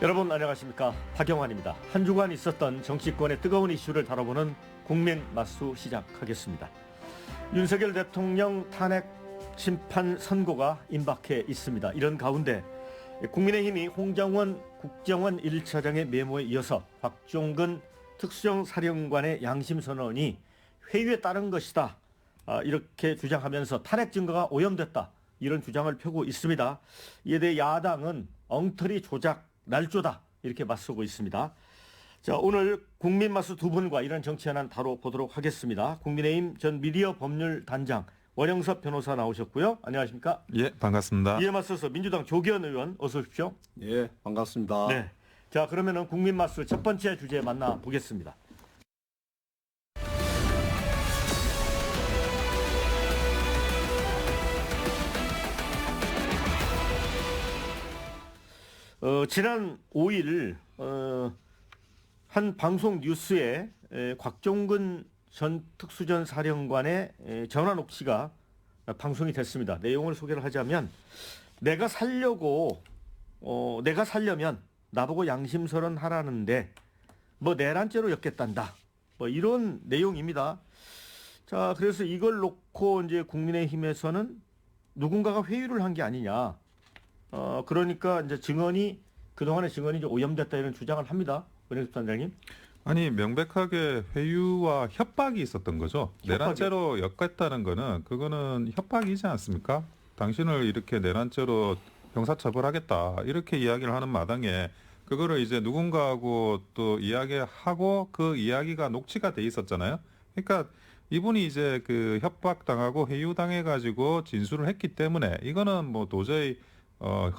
여러분 안녕하십니까, 박영환입니다. 한 주간 있었던 정치권의 뜨거운 이슈를 다뤄보는 국민 맞수 시작하겠습니다. 윤석열 대통령 탄핵 심판 선고가 임박해 있습니다. 이런 가운데 국민의힘이 홍장원 국정원 1차장의 메모에 이어서 박종근 특수정사령관의 양심 선언이 회유에 따른 것이다, 이렇게 주장하면서 탄핵 증거가 오염됐다, 이런 주장을 펴고 있습니다. 이에 대해 야당은 엉터리 조작 날조다, 이렇게 맞서고 있습니다. 자, 오늘 국민 맞수 두 분과 이런 정치 현안 다뤄보도록 하겠습니다. 국민의힘 전 미디어 법률 단장 원영섭 변호사 나오셨고요. 안녕하십니까? 예, 반갑습니다. 이에 맞서서 민주당 조기현 의원 어서 오십시오. 예, 반갑습니다. 네. 자, 그러면은 국민 맞수 첫 번째 주제 만나보겠습니다. 지난 5일 한 방송 뉴스에 곽종근 전 특수전 사령관의 전화 녹취가 방송이 됐습니다. 내용을 소개를 하자면, 내가 살려면 나보고 양심선언 하라는데 뭐 내란죄로 엮겠단다, 뭐 이런 내용입니다. 자, 그래서 이걸 놓고 이제 국민의힘에서는 누군가가 회유를 한 게 아니냐, 그러니까 이제 그동안의 증언이 이제 오염됐다, 이런 주장을 합니다. 원영섭 단장님. 아니, 명백하게 회유와 협박이 있었던 거죠. 협박이요? 내란죄로 엮겠다는 거는, 그거는 협박이지 않습니까? 당신을 이렇게 내란죄로 형사처벌하겠다, 이렇게 이야기를 하는 마당에 그거를 이제 누군가하고 또 이야기하고 그 이야기가 녹취가 돼 있었잖아요. 그러니까 이분이 이제 그 협박당하고 회유당해가지고 진술을 했기 때문에 이거는 뭐 도저히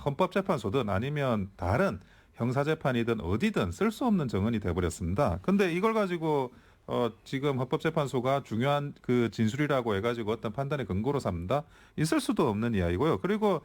헌법재판소든 아니면 다른 형사재판이든 어디든 쓸 수 없는 증언이 돼버렸습니다. 근데 이걸 가지고 지금 헌법재판소가 중요한 그 진술이라고 해가지고 어떤 판단의 근거로 삼는다? 있을 수도 없는 이야기고요. 그리고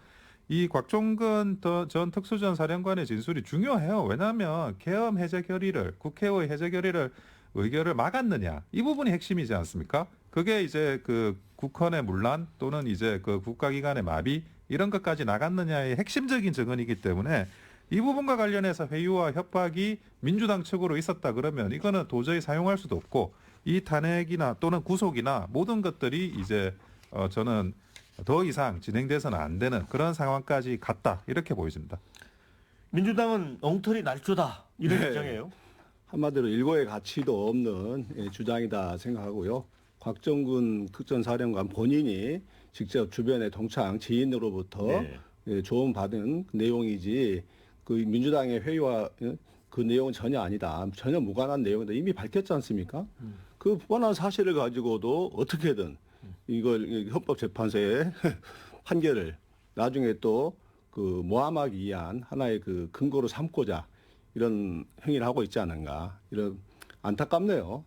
이 곽종근 전 특수전 사령관의 진술이 중요해요. 왜냐하면 계엄 해제 결의를, 국회의 해제 결의를 의결을 막았느냐, 이 부분이 핵심이지 않습니까? 그게 이제 그 국헌의 문란 또는 이제 그 국가기관의 마비, 이런 것까지 나갔느냐의 핵심적인 증언이기 때문에 이 부분과 관련해서 회유와 협박이 민주당 측으로 있었다 그러면 이거는 도저히 사용할 수도 없고, 이 탄핵이나 또는 구속이나 모든 것들이 이제 저는 더 이상 진행돼서는 안 되는 그런 상황까지 갔다, 이렇게 보여집니다. 민주당은 엉터리 날조다, 이런 네. 주장이에요. 한마디로 일고의 가치도 없는 주장이다 생각하고요. 곽종근 특전사령관 본인이 직접 주변의 동창 지인으로부터 조언 받은 내용이지, 그 민주당의 회의와 그 내용은 전혀 아니다, 전혀 무관한 내용이다, 이미 밝혔지 않습니까? 그 뻔한 사실을 가지고도 어떻게든 이걸 헌법재판소의 판결을 나중에 또 그 모함하기 위한 하나의 그 근거로 삼고자 이런 행위를 하고 있지 않은가, 이런 안타깝네요.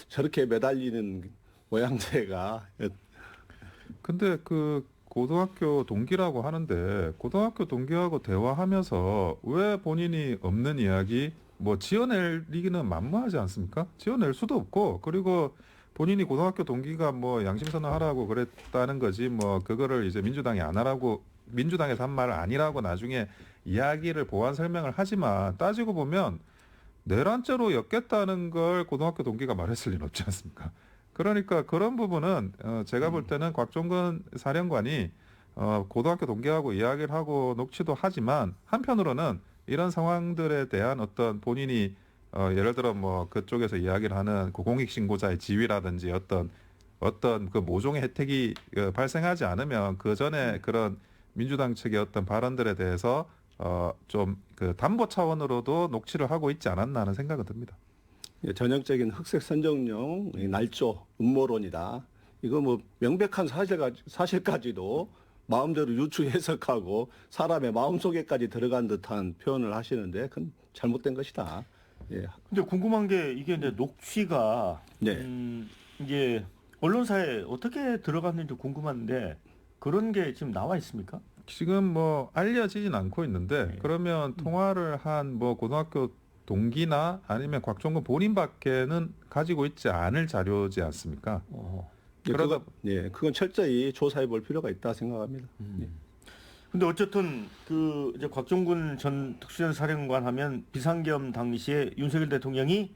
저렇게 매달리는 모양새가. 근데 그 고등학교 동기라고 하는데, 고등학교 동기하고 대화하면서 왜 본인이 없는 이야기 뭐 지어내기는 만무하지 않습니까? 지어낼 수도 없고, 그리고 본인이 고등학교 동기가 뭐 양심선언 하라고 그랬다는 거지, 뭐 그거를 이제 민주당이 안 하라고, 민주당에서 한 말을 아니라고 나중에 이야기를 보완 설명을 하지만, 따지고 보면 내란죄로 엮겠다는 걸 고등학교 동기가 말했을 리는 없지 않습니까? 그러니까 그런 부분은 제가 볼 때는 곽종근 사령관이 고등학교 동기하고 이야기를 하고 녹취도 하지만, 한편으로는 이런 상황들에 대한 어떤 본인이 예를 들어 뭐 그쪽에서 이야기를 하는 그 공익신고자의 지위라든지 어떤 그 모종의 혜택이 발생하지 않으면 그 전에 그런 민주당 측의 어떤 발언들에 대해서 좀 그 담보 차원으로도 녹취를 하고 있지 않았나 하는 생각은 듭니다. 전형적인 흑색 선정용 날조 음모론이다. 이거 뭐 명백한 사실까지도 마음대로 유추 해석하고 사람의 마음속에까지 들어간 듯한 표현을 하시는데, 그건 잘못된 것이다. 예. 근데 궁금한 게, 이게 이제 녹취가 이게 언론사에 어떻게 들어갔는지 궁금한데, 그런 게 지금 나와 있습니까? 지금 뭐 알려지진 않고 있는데, 그러면 통화를 한 뭐 고등학교 동기나 아니면 곽종근 본인밖에는 가지고 있지 않을 자료지 않습니까? 그건 철저히 조사해 볼 필요가 있다 생각합니다. 음. 근데 어쨌든 그 이제 곽종근 전 특수전사령관 하면 비상계엄 당시에 윤석열 대통령이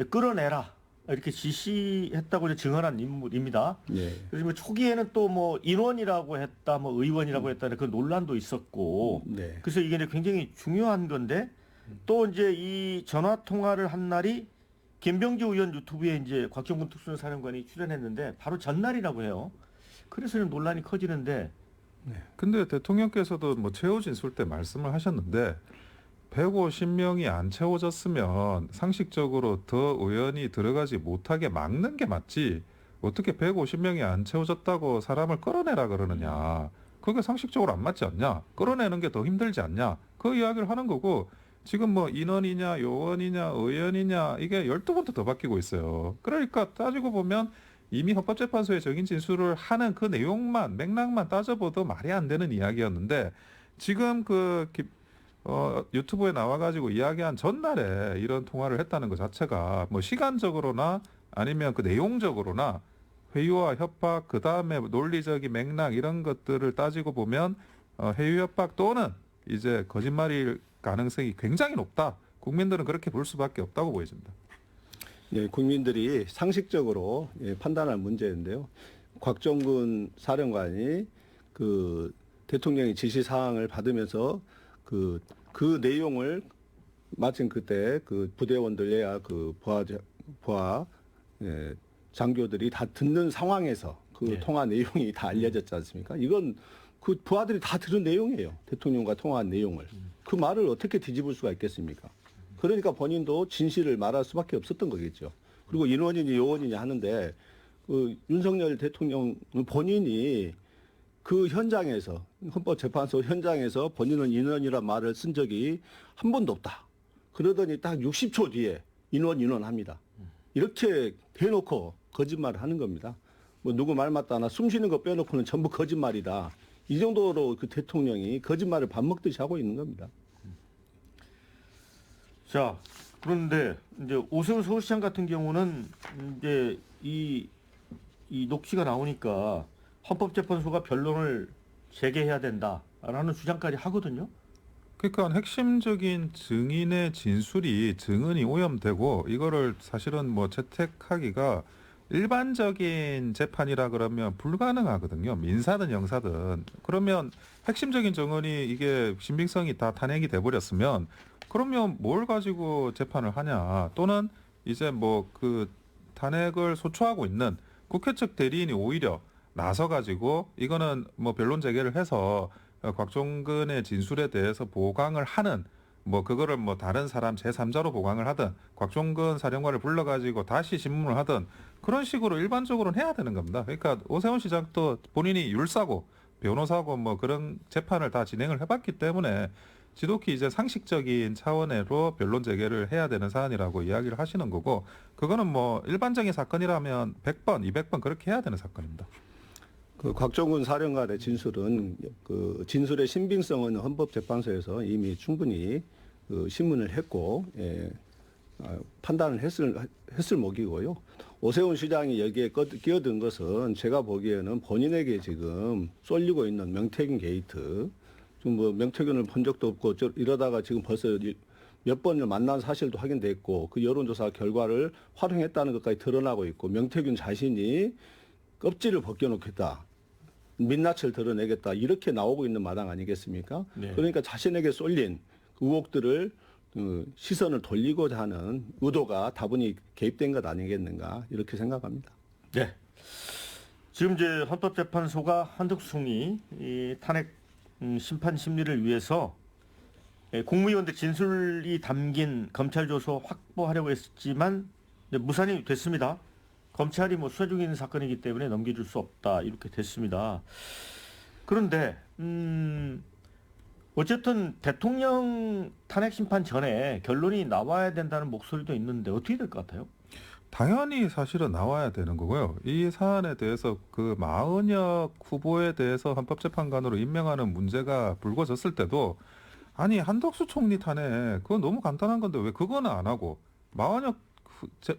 끌어내라 이렇게 지시했다고 이제 증언한 인물입니다. 예. 그래서 뭐 초기에는 또 뭐 인원이라고 했다, 뭐 의원이라고 했다는 그 논란도 있었고, 네. 그래서 이게 이제 굉장히 중요한 건데 또 이제 이 전화 통화를 한 날이 김병주 의원 유튜브에 이제 곽종근 특수전사령관이 출연했는데 바로 전날이라고 해요. 그래서 좀 논란이 커지는데. 근데 대통령께서도 뭐 채워진 술 때 말씀을 하셨는데 150명이 안 채워졌으면 상식적으로 더 의원이 들어가지 못하게 막는 게 맞지. 어떻게 150명이 안 채워졌다고 사람을 끌어내라 그러느냐. 그게 상식적으로 안 맞지 않냐. 끌어내는 게 더 힘들지 않냐. 그 이야기를 하는 거고 지금 뭐 인원이냐 요원이냐 의원이냐 이게 12번도 더 바뀌고 있어요. 그러니까 따지고 보면 이미 헌법재판소에 적인 진술을 하는 그 내용만 맥락만 따져봐도 말이 안 되는 이야기였는데 지금 유튜브에 나와가지고 이야기한 전날에 이런 통화를 했다는 것 자체가 뭐 시간적으로나 아니면 그 내용적으로나 회유와 협박 그 다음에 논리적인 맥락 이런 것들을 따지고 보면 회유 협박 또는 이제 거짓말일 가능성이 굉장히 높다. 국민들은 그렇게 볼 수밖에 없다고 보여집니다. 예, 국민들이 상식적으로 판단할 문제인데요. 곽종근 사령관이 그 대통령의 지시 사항을 받으면서 그 내용을 마침 그때 그 부대원들이야 그 부하 장교들이 다 듣는 상황에서 그 통화 내용이 다 알려졌지 않습니까? 이건 그 부하들이 다 들은 내용이에요. 대통령과 통화한 내용을. 그 말을 어떻게 뒤집을 수가 있겠습니까? 그러니까 본인도 진실을 말할 수밖에 없었던 거겠죠. 그리고 인원이니 요원이니 하는데 그 윤석열 대통령 본인이 그 현장에서 헌법재판소 현장에서 본인은 인원이란 말을 쓴 적이 한 번도 없다. 그러더니 딱 60초 뒤에 인원 합니다. 이렇게 대놓고 거짓말을 하는 겁니다. 뭐 누구 말 맞다나 숨 쉬는 거 빼놓고는 전부 거짓말이다. 이 정도로 그 대통령이 거짓말을 밥 먹듯이 하고 있는 겁니다. 자, 그런데 이제 오세훈 서울시장 같은 경우는 이제 이 녹취가 나오니까 헌법재판소가 변론을 재개해야 된다라는 주장까지 하거든요. 그러니까 핵심적인 증인의 증언이 오염되고 이거를 사실은 뭐 채택하기가 일반적인 재판이라 그러면 불가능하거든요. 민사든 형사든. 그러면 핵심적인 증언이 이게 신빙성이 다 탄핵이 돼버렸으면 그러면 뭘 가지고 재판을 하냐. 또는 이제 뭐 그 탄핵을 소추하고 있는 국회 측 대리인이 오히려 나서 가지고 이거는 뭐 변론 재개를 해서 곽종근의 진술에 대해서 보강을 하는 뭐 그거를 뭐 다른 사람 제3자로 보강을 하든 곽종근 사령관을 불러가지고 다시 신문을 하든 그런 식으로 일반적으로는 해야 되는 겁니다. 그러니까 오세훈 시장도 본인이 율사고 변호사고 뭐 그런 재판을 다 진행을 해봤기 때문에 지독히 이제 상식적인 차원으로 변론 재개를 해야 되는 사안이라고 이야기를 하시는 거고 그거는 뭐 일반적인 사건이라면 100번, 200번 그렇게 해야 되는 사건입니다. 그 곽종근 사령관의 진술은 그 진술의 신빙성은 헌법재판소에서 이미 충분히 그 신문을 했고 판단을 했을 목이고요. 오세훈 시장이 여기에 끼어든 것은 제가 보기에는 본인에게 지금 쏠리고 있는 명태균 게이트, 좀 뭐 명태균을 본 적도 없고 이러다가 지금 벌써 몇 번을 만난 사실도 확인됐고 그 여론조사 결과를 활용했다는 것까지 드러나고 있고 명태균 자신이 껍질을 벗겨놓겠다. 민낯을 드러내겠다. 이렇게 나오고 있는 마당 아니겠습니까? 네. 그러니까 자신에게 쏠린 의혹들을 시선을 돌리고자 하는 의도가 다분히 개입된 것 아니겠는가 이렇게 생각합니다. 네. 지금 이제 헌법재판소가 한덕수 총리 이 탄핵 심판 심리를 위해서 국무위원들 진술이 담긴 검찰 조서 확보하려고 했지만 무산이 됐습니다. 검찰이 뭐 수사 중에 있는 사건이기 때문에 넘겨줄 수 없다 이렇게 됐습니다. 그런데 어쨌든 대통령 탄핵 심판 전에 결론이 나와야 된다는 목소리도 있는데 어떻게 될 것 같아요? 당연히 사실은 나와야 되는 거고요. 이 사안에 대해서 그 마은혁 후보에 대해서 헌법재판관으로 임명하는 문제가 불거졌을 때도 아니 한덕수 총리 탄핵 그건 너무 간단한 건데 왜 그거는 안 하고 마은혁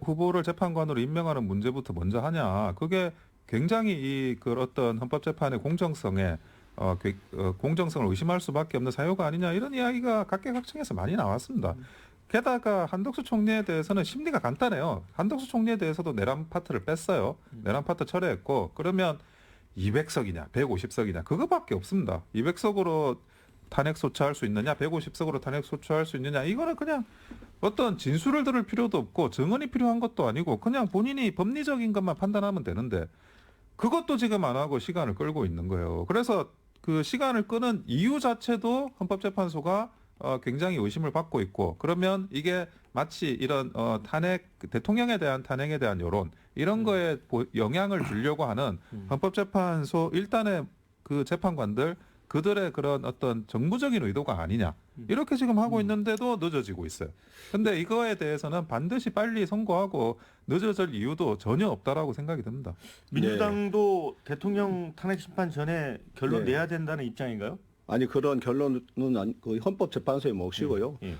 후보를 재판관으로 임명하는 문제부터 먼저 하냐. 그게 굉장히 그 어떤 헌법재판의 공정성에 공정성을 의심할 수밖에 없는 사유가 아니냐 이런 이야기가 각계각층에서 많이 나왔습니다. 게다가 한덕수 총리에 대해서는 심리가 간단해요. 한덕수 총리에 대해서도 내란 파트를 뺐어요. 내란 파트 철회했고 그러면 200석이냐 150석이냐 그거밖에 없습니다. 200석으로 탄핵 소추할 수 있느냐 150석으로 탄핵 소추할 수 있느냐 이거는 그냥 어떤 진술을 들을 필요도 없고 증언이 필요한 것도 아니고 그냥 본인이 법리적인 것만 판단하면 되는데 그것도 지금 안 하고 시간을 끌고 있는 거예요. 그래서 그 시간을 끄는 이유 자체도 헌법재판소가 굉장히 의심을 받고 있고 그러면 이게 마치 이런 탄핵 대통령에 대한 탄핵에 대한 여론 이런 거에 영향을 주려고 하는 헌법재판소 일단의 그 재판관들 그들의 그런 어떤 정무적인 의도가 아니냐 이렇게 지금 하고 있는데도 늦어지고 있어요. 근데 이거에 대해서는 반드시 빨리 선고하고 늦어질 이유도 전혀 없다라고 생각이 듭니다. 민주당도 대통령 탄핵 심판 전에 결론 네. 내야 된다는 입장인가요? 아니 그런 결론은 그 헌법재판소의 몫이고요. 예.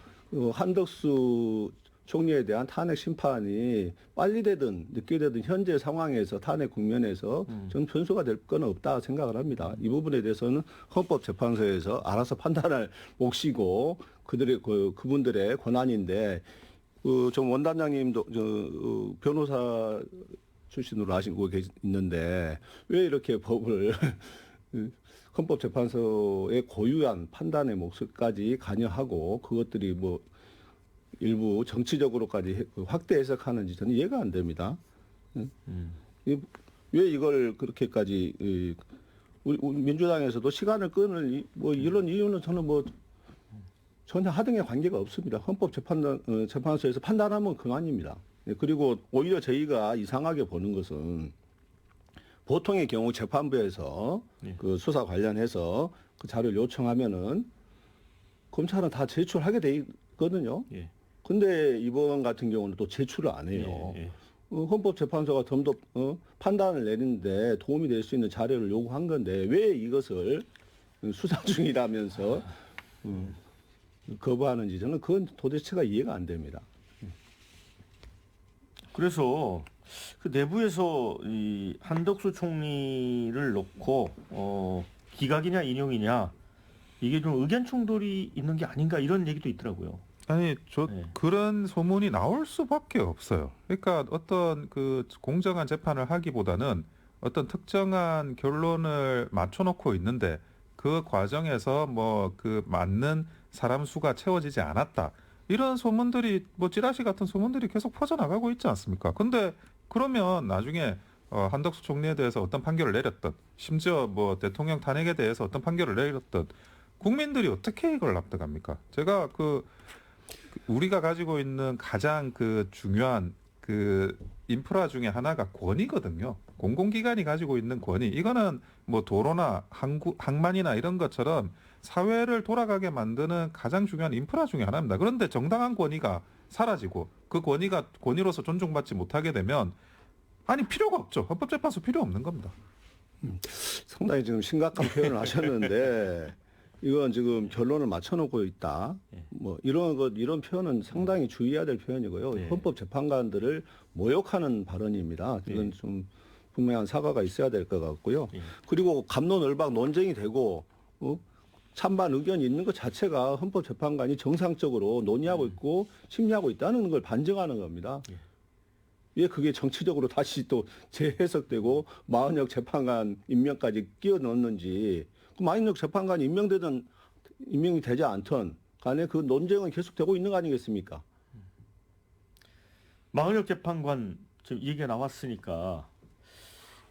한덕수 총리에 대한 탄핵 심판이 빨리 되든 늦게 되든 현재 상황에서 탄핵 국면에서 저는 변수가 될 건 없다 생각을 합니다. 이 부분에 대해서는 헌법재판소에서 알아서 판단할 몫이고 그분들의 권한인데 좀 원단장님도 변호사 출신으로 하시고 있는데 왜 이렇게 법을 헌법재판소의 고유한 판단의 몫까지 관여하고 그것들이 뭐 일부 정치적으로까지 확대 해석하는지 저는 이해가 안 됩니다. 왜 이걸 그렇게까지 우리 민주당에서도 시간을 끄는 뭐 이런 이유는 저는 뭐 전혀 하등의 관계가 없습니다. 헌법재판소에서 판단하면 그만입니다. 그리고 오히려 저희가 이상하게 보는 것은 보통의 경우 재판부에서 그 수사 관련해서 그 자료를 요청하면은 검찰은 다 제출하게 돼 있거든요. 예. 근데 이번 같은 경우는 또 제출을 안 해요. 예. 헌법재판소가 좀 더 판단을 내리는데 도움이 될 수 있는 자료를 요구한 건데 왜 이것을 수사 중이라면서 거부하는지 저는 그건 도대체가 이해가 안 됩니다. 그래서 그 내부에서 이 한덕수 총리를 놓고 기각이냐 인용이냐 이게 좀 의견 충돌이 있는 게 아닌가 이런 얘기도 있더라고요. 아니, 네. 그런 소문이 나올 수밖에 없어요. 그러니까 어떤 그 공정한 재판을 하기보다는 어떤 특정한 결론을 맞춰놓고 있는데 그 과정에서 뭐 그 맞는 사람 수가 채워지지 않았다. 이런 소문들이 뭐 찌라시 같은 소문들이 계속 퍼져나가고 있지 않습니까? 근데 그러면 나중에 한덕수 총리에 대해서 어떤 판결을 내렸던 심지어 뭐 대통령 탄핵에 대해서 어떤 판결을 내렸던 국민들이 어떻게 이걸 납득합니까? 제가 우리가 가지고 있는 가장 그 중요한 그 인프라 중에 하나가 권위거든요. 공공기관이 가지고 있는 권위. 이거는 뭐 도로나 항만이나 이런 것처럼 사회를 돌아가게 만드는 가장 중요한 인프라 중에 하나입니다. 그런데 정당한 권위가 사라지고 그 권위가 권위로서 존중받지 못하게 되면 아니 필요가 없죠. 헌법재판소 필요 없는 겁니다. 상당히 지금 심각한 표현을 하셨는데 이건 지금 결론을 맞춰놓고 있다. 뭐 이런 표현은 상당히 주의해야 될 표현이고요. 네. 헌법재판관들을 모욕하는 발언입니다. 이건 좀 분명한 사과가 있어야 될 것 같고요. 그리고 갑론을박 논쟁이 되고 찬반 의견이 있는 것 자체가 헌법재판관이 정상적으로 논의하고 있고 심리하고 있다는 걸 반증하는 겁니다. 왜 그게 정치적으로 다시 또 재해석되고 마흔역 재판관 임명까지 끼워 넣었는지 그 마흔역 재판관이 임명이 되지 않던 간에 그 논쟁은 계속되고 있는 거 아니겠습니까? 마흔역 재판관 지금 얘기가 나왔으니까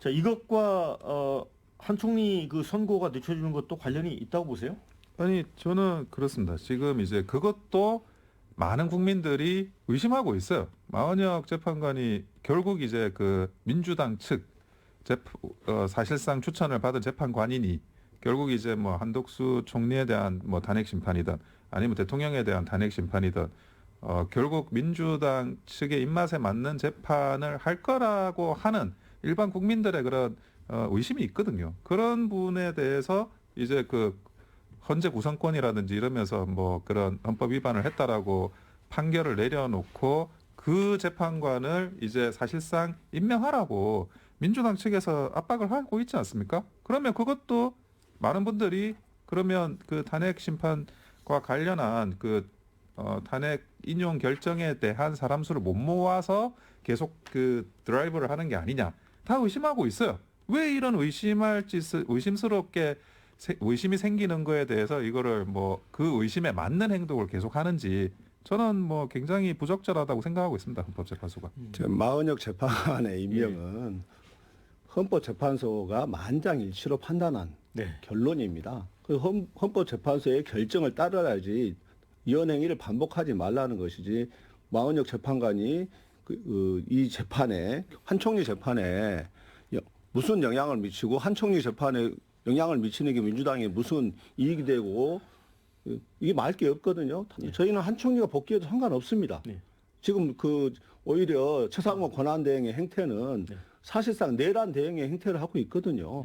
자 이것과 한 총리 그 선고가 늦춰지는 것도 관련이 있다고 보세요? 아니 저는 그렇습니다. 지금 이제 그것도 많은 국민들이 의심하고 있어요. 마흔역 재판관이 결국 이제 그 민주당 측 사실상 추천을 받은 재판관이니 결국 이제 뭐 한덕수 총리에 대한 뭐 탄핵 심판이든 아니면 대통령에 대한 탄핵 심판이든 결국 민주당 측의 입맛에 맞는 재판을 할 거라고 하는 일반 국민들의 그런 의심이 있거든요. 그런 부분에 대해서 이제 그 헌재 구성권이라든지 이러면서 뭐 그런 헌법 위반을 했다라고 판결을 내려놓고 그 재판관을 이제 사실상 임명하라고 민주당 측에서 압박을 하고 있지 않습니까? 그러면 그것도 많은 분들이 그러면 그 탄핵 심판과 관련한 그 탄핵 인용 결정에 대한 사람 수를 못 모아서 계속 그 드라이브를 하는 게 아니냐 다 의심하고 있어요. 왜 이런 의심스럽게 의심이 생기는 거에 대해서 이거를 뭐 그 의심에 맞는 행동을 계속 하는지 저는 뭐 굉장히 부적절하다고 생각하고 있습니다. 헌법재판소가. 마은혁 재판관의 임명은 헌법재판소가 만장일치로 판단한 네. 결론입니다. 그 헌법재판소의 결정을 따라야지 이런 행위를 반복하지 말라는 것이지 마은혁 재판관이 이 재판에 한 총리 재판에 무슨 영향을 미치고 한 총리 재판에 영향을 미치는 게 민주당에 무슨 이익이 되고 이게 말 게 없거든요. 네. 저희는 한 총리가 복귀해도 상관없습니다. 네. 지금 오히려 최상목 권한대행의 행태는 네. 사실상 내란 대행의 행태를 하고 있거든요.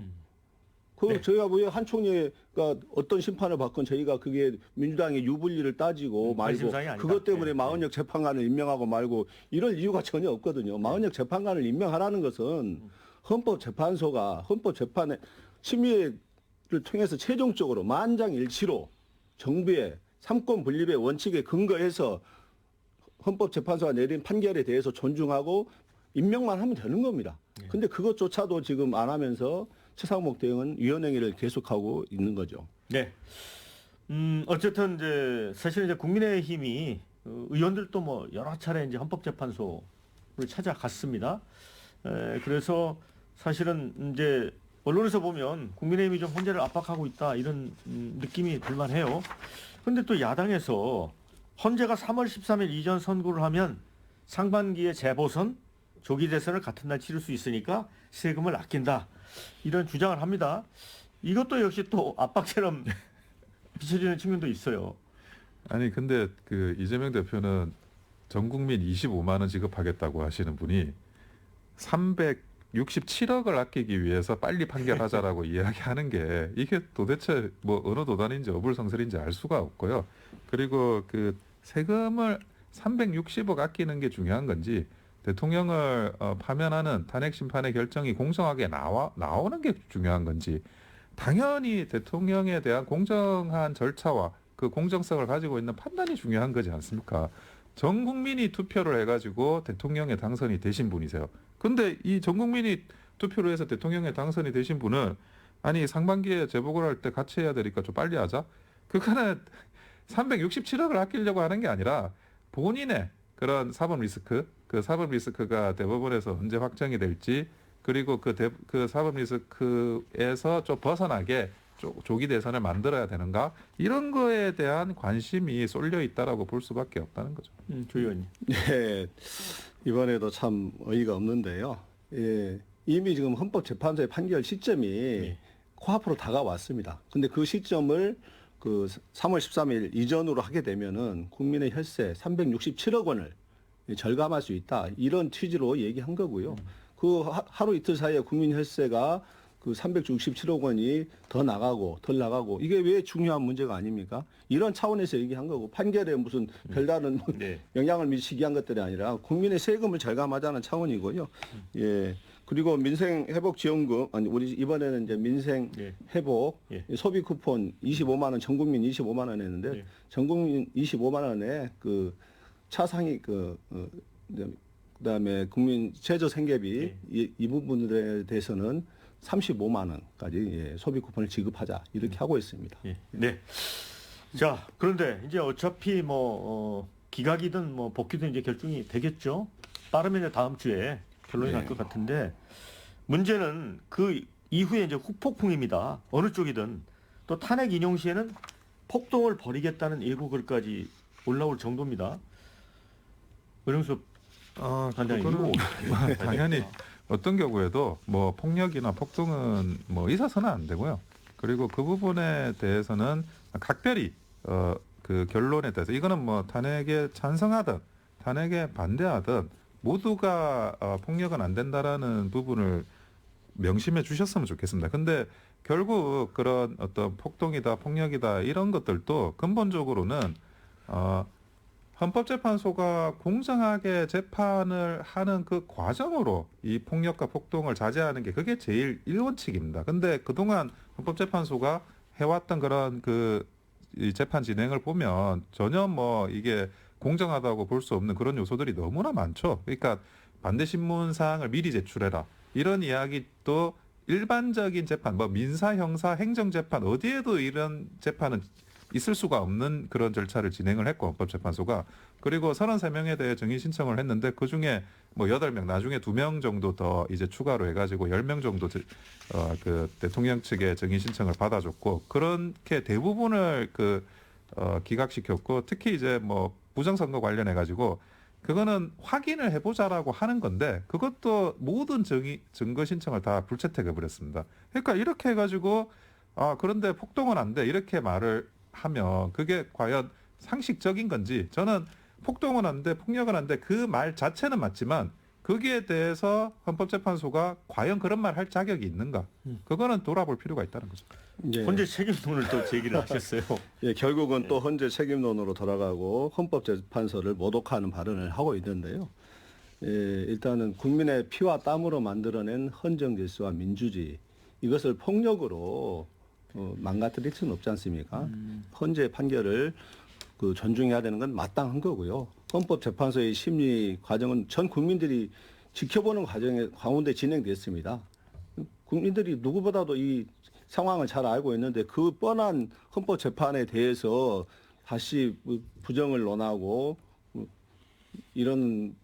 네. 저희가 왜 한 총리가 어떤 심판을 받건 저희가 그게 민주당의 유불리를 따지고 말고 관심사항이 아니다. 그것 때문에 네. 마은혁 재판관을 임명하고 말고 이럴 이유가 전혀 없거든요. 마은혁 재판관을 임명하라는 것은 헌법재판소가 헌법재판의 심의를 통해서 최종적으로 만장일치로 정부의 삼권 분립의 원칙에 근거해서 헌법재판소가 내린 판결에 대해서 존중하고 임명만 하면 되는 겁니다. 근데 그것조차도 지금 안 하면서 최상목 대행은 위헌행위를 계속하고 있는 거죠. 네. 어쨌든 이제 사실 이제 국민의힘이 의원들도 뭐 여러 차례 이제 헌법재판소를 찾아갔습니다. 그래서 사실은 이제 언론에서 보면 국민의힘이 좀 헌재를 압박하고 있다 이런 느낌이 들만해요. 그런데 또 야당에서 헌재가 3월 13일 이전 선고를 하면 상반기에 재보선, 조기 대선을 같은 날 치를 수 있으니까 세금을 아낀다 이런 주장을 합니다. 이것도 역시 또 압박처럼 비춰지는 측면도 있어요. 아니 근데 그 이재명 대표는 전 국민 25만 원 지급하겠다고 하시는 분이 367억을 아끼기 위해서 빨리 판결하자라고 이야기하는 게 이게 도대체 뭐 어느 도단인지 어불성설인지 알 수가 없고요. 그리고 그 세금을 360억 아끼는 게 중요한 건지 대통령을 파면하는 탄핵 심판의 결정이 공정하게 나오는 게 중요한 건지 당연히 대통령에 대한 공정한 절차와 그 공정성을 가지고 있는 판단이 중요한 거지 않습니까? 전 국민이 투표를 해가지고 대통령에 당선이 되신 분이세요. 근데 이 전 국민이 투표를 해서 대통령에 당선이 되신 분은 아니 상반기에 재보궐 할 때 같이 해야 되니까 좀 빨리 하자. 그거는 367억을 아끼려고 하는 게 아니라 본인의 그런 사법 리스크, 그 사법 리스크가 대법원에서 언제 확정이 될지 그리고 그 사법 리스크에서 좀 벗어나게 조기 대선을 만들어야 되는가 이런 거에 대한 관심이 쏠려 있다라고 볼 수밖에 없다는 거죠. 조 의원님. 네, 이번에도 참 어이가 없는데요. 예, 이미 지금 헌법재판소의 판결 시점이 코앞으로 다가왔습니다. 근데 그 시점을 그 3월 13일 이전으로 하게 되면은 국민의 혈세 367억 원을 절감할 수 있다. 이런 취지로 얘기한 거고요. 그 하루 이틀 사이에 국민 혈세가 그 367억 원이 더 나가고 덜 나가고 이게 왜 중요한 문제가 아닙니까? 이런 차원에서 얘기한 거고 판결에 무슨 별다른 네. 영향을 미치기 한 것들이 아니라 국민의 세금을 절감하자는 차원이고요. 예. 그리고 민생 회복 지원금 아니 우리 이번에는 이제 민생 회복 소비 쿠폰 25만 원 전 국민 25만 원 했는데 전 국민 25만 원에 그 차상위 그다음에 국민 최저 생계비 이 부분들에 대해서는 35만 원까지 소비 쿠폰을 지급하자 이렇게 하고 있습니다. 네. 자, 그런데 이제 어차피 기각이든 복귀든 이제 결정이 되겠죠. 빠르면 이제 다음 주에 결론이 날 것 같은데 문제는 그 이후에 이제 후폭풍입니다. 어느 쪽이든 또 탄핵 인용 시에는 폭동을 벌이겠다는 예고글까지 올라올 정도입니다. 은영수 간장님 그거는 당연히 어떤 경우에도 뭐 폭력이나 폭동은 뭐 있어서는 안 되고요. 그리고 그 부분에 대해서는 각별히 그 결론에 대해서 이거는 뭐 탄핵에 찬성하든 탄핵에 반대하든 모두가 폭력은 안 된다라는 부분을 명심해 주셨으면 좋겠습니다. 근데 결국 그런 어떤 폭동이다, 폭력이다 이런 것들도 근본적으로는 헌법재판소가 공정하게 재판을 하는 그 과정으로 이 폭력과 폭동을 자제하는 게 그게 제일 1원칙입니다. 근데 그동안 헌법재판소가 해왔던 그런 이 재판 진행을 보면 전혀 뭐 이게 공정하다고 볼 수 없는 그런 요소들이 너무나 많죠. 그러니까 반대 신문 사항을 미리 제출해라. 이런 이야기도 일반적인 재판, 뭐 민사, 형사, 행정 재판 어디에도 이런 재판은 있을 수가 없는 그런 절차를 진행을 했고 헌법재판소가 그리고 33명에 대해 증인 신청을 했는데 그 중에 뭐 8명 나중에 2명 정도 더 이제 추가로 해가지고 10명 정도 그 대통령 측의 증인 신청을 받아줬고 그렇게 대부분을 기각시켰고 특히 이제 뭐 부정선거 관련해 가지고 그거는 확인을 해보자라고 하는 건데 그것도 모든 증거 신청을 다 불채택해 버렸습니다. 그러니까 이렇게 해가지고 그런데 폭동은 안 돼 이렇게 말을 하면 그게 과연 상식적인 건지 저는 폭동은 안 돼 폭력은 안 돼 그 말 자체는 맞지만 거기에 대해서 헌법재판소가 과연 그런 말 할 자격이 있는가 그거는 돌아볼 필요가 있다는 거죠. 예. 헌재 책임론을 또 제기를 하셨어요. 예, 결국은 또 헌재 책임론으로 돌아가고 헌법재판소를 모독하는 발언을 하고 있는데요. 예, 일단은 국민의 피와 땀으로 만들어낸 헌정질서와 민주주의 이것을 폭력으로 망가뜨릴 수는 없지 않습니까? 헌재 판결을 존중해야 되는 건 마땅한 거고요. 헌법재판소의 심리 과정은 전 국민들이 지켜보는 가운데 진행됐습니다. 국민들이 누구보다도 이 상황을 잘 알고 있는데 그 뻔한 헌법재판에 대해서 다시 부정을 논하고 이런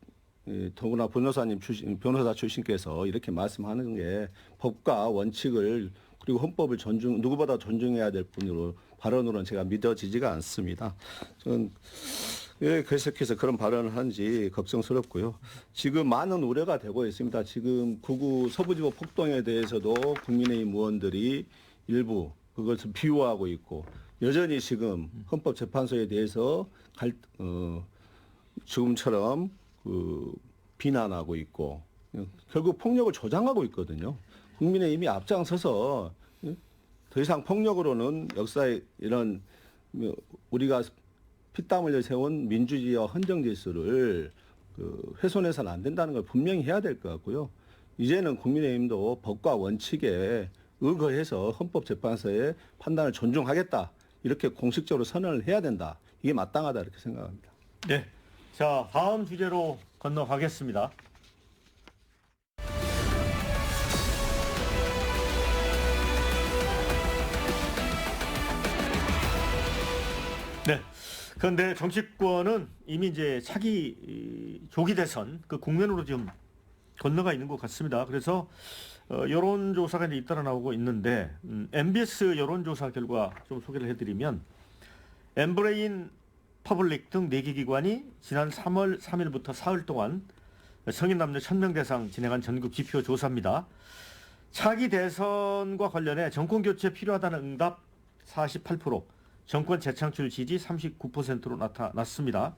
더구나 변호사 출신께서 이렇게 말씀하는 게 법과 원칙을 그리고 헌법을 누구보다 존중해야 될 분으로 발언으로는 제가 믿어지지가 않습니다. 저는 왜 계속해서 그런 발언을 하는지 걱정스럽고요. 지금 많은 우려가 되고 있습니다. 지금 구구 서부지법 폭동에 대해서도 국민의힘 의원들이 일부 그것을 비호하고 있고 여전히 지금 헌법재판소에 대해서 지금처럼 비난하고 있고 결국 폭력을 조장하고 있거든요. 국민의힘이 앞장서서 더 이상 폭력으로는 역사의 이런 우리가 피땀 흘려 세운 민주주의와 헌정질서를 훼손해서는 안 된다는 걸 분명히 해야 될 것 같고요. 이제는 국민의힘도 법과 원칙에 의거해서 헌법재판소의 판단을 존중하겠다. 이렇게 공식적으로 선언을 해야 된다. 이게 마땅하다 이렇게 생각합니다. 네. 자, 다음 주제로 건너가겠습니다. 네. 그런데 정치권은 이미 이제 차기 조기 대선 그 국면으로 지금 건너가 있는 것 같습니다. 그래서 여론조사가 이제 잇따라 나오고 있는데 MBS 여론조사 결과 좀 소개를 해드리면 엠브레인 퍼블릭 등 4개 기관이 지난 3월 3일부터 사흘 동안 성인 남녀 1000명 대상 진행한 전국 지표 조사입니다. 차기 대선과 관련해 정권 교체 필요하다는 응답 48%, 정권 재창출 지지 39%로 나타났습니다.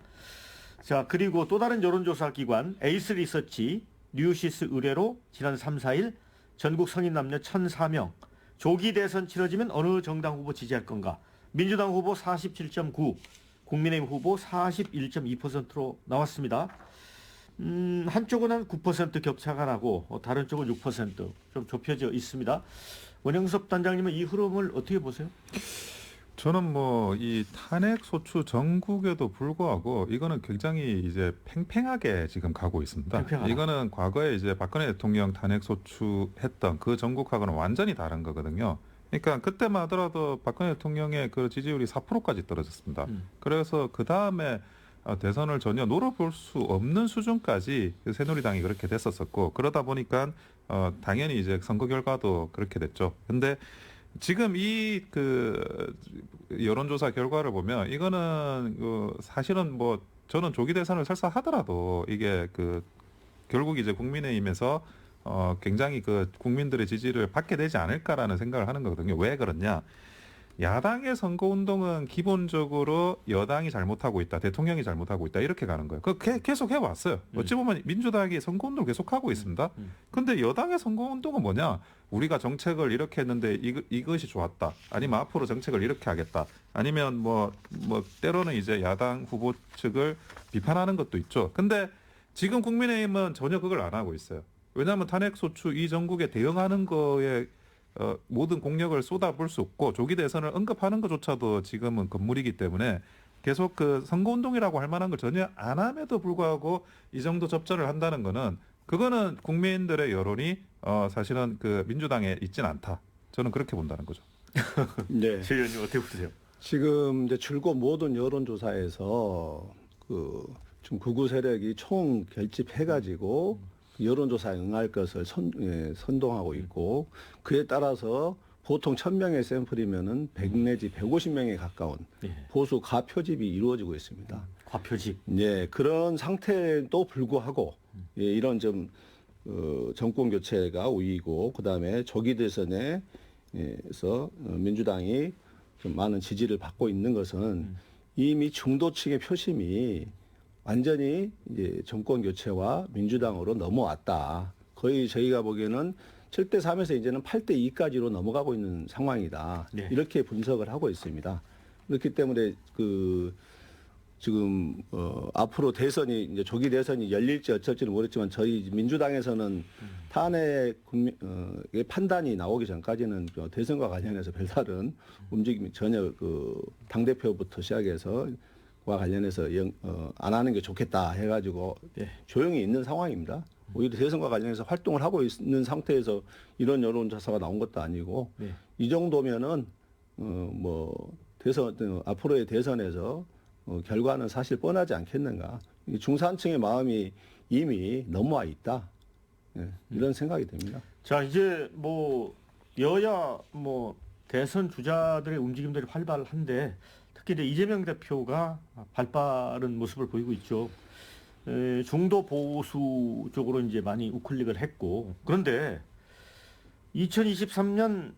자, 그리고 또 다른 여론조사 기관 에이스 리서치 뉴시스 의뢰로 지난 3, 4일 전국 성인 남녀 1004명 조기 대선 치러지면 어느 정당 후보 지지할 건가? 민주당 후보 47.9, 국민의힘 후보 41.2%로 나왔습니다. 한쪽은 한 9% 격차가 나고 다른 쪽은 6% 좀 좁혀져 있습니다. 원영섭 단장님은 이 흐름을 어떻게 보세요? 저는 뭐 이 탄핵 소추 전국에도 불구하고 이거는 굉장히 이제 팽팽하게 지금 가고 있습니다. 팽팽하다. 이거는 과거에 이제 박근혜 대통령 탄핵 소추했던 그 전국하고는 완전히 다른 거거든요. 그러니까 그때만 하더라도 박근혜 대통령의 그 지지율이 4%까지 떨어졌습니다. 그래서 그 다음에 대선을 전혀 노려볼 수 없는 수준까지 새누리당이 그렇게 됐었었고 그러다 보니까 당연히 이제 선거 결과도 그렇게 됐죠. 근데 지금 이 여론조사 결과를 보면 이거는 사실은 뭐 저는 조기 대선을 설사 하더라도 이게 결국 이제 국민의힘에서 굉장히 국민들의 지지를 받게 되지 않을까라는 생각을 하는 거거든요. 왜 그러냐? 야당의 선거운동은 기본적으로 여당이 잘못하고 있다, 대통령이 잘못하고 있다 이렇게 가는 거예요. 계속 해왔어요. 어찌 보면 민주당이 선거운동을 계속하고 있습니다. 근데 여당의 선거운동은 뭐냐? 우리가 정책을 이렇게 했는데 이것이 좋았다. 아니면 앞으로 정책을 이렇게 하겠다. 아니면 뭐 때로는 이제 야당 후보 측을 비판하는 것도 있죠. 근데 지금 국민의힘은 전혀 그걸 안 하고 있어요. 왜냐하면 탄핵소추 이 전국에 대응하는 거에 모든 공력을 쏟아볼 수 없고 조기 대선을 언급하는 것조차도 지금은 금물이기 때문에 계속 그 선거운동이라고 할 만한 걸 전혀 안 함에도 불구하고 이 정도 접전을 한다는 거는 그거는 국민들의 여론이 사실은 그 민주당에 있진 않다. 저는 그렇게 본다는 거죠. 네. 최 의원님 어떻게 보세요? 지금 이제 줄곧 모든 여론조사에서 지금 극우 세력이 총 결집해가지고 여론조사에 응할 것을 선동하고 있고 그에 따라서 보통 1000명의 샘플이면은 100 내지 150명에 가까운 예. 보수 가표집이 이루어지고 있습니다. 과표집. 네, 그런 상태도 불구하고 예, 이런 좀 정권 교체가 우위고 그다음에 조기 대선에서 민주당이 좀 많은 지지를 받고 있는 것은 이미 중도층의 표심이 완전히 이제 정권 교체와 민주당으로 넘어왔다. 거의 저희가 보기에는 7대 3에서 이제는 8대 2까지로 넘어가고 있는 상황이다. 네. 이렇게 분석을 하고 있습니다. 그렇기 때문에 지금 앞으로 대선이 이제 조기 대선이 열릴지 어쩔지는 모르겠지만 저희 민주당에서는 탄핵 판단이 나오기 전까지는 대선과 관련해서 별다른 움직임이 전혀 당 대표부터 시작해서 와 관련해서 안 하는 게 좋겠다 해가지고 네. 조용히 있는 상황입니다. 오히려 대선과 관련해서 활동을 하고 있는 상태에서 이런 여론조사가 나온 것도 아니고 네. 이 정도면은 대선 앞으로의 대선에서 결과는 사실 뻔하지 않겠는가. 이 중산층의 마음이 이미 넘어와 있다. 예, 이런 생각이 듭니다. 자, 이제 여야 대선 주자들의 움직임들이 활발한데 특히 이제 이재명 대표가 발빠른 모습을 보이고 있죠. 중도 보수 쪽으로 이제 많이 우클릭을 했고 그런데 2023년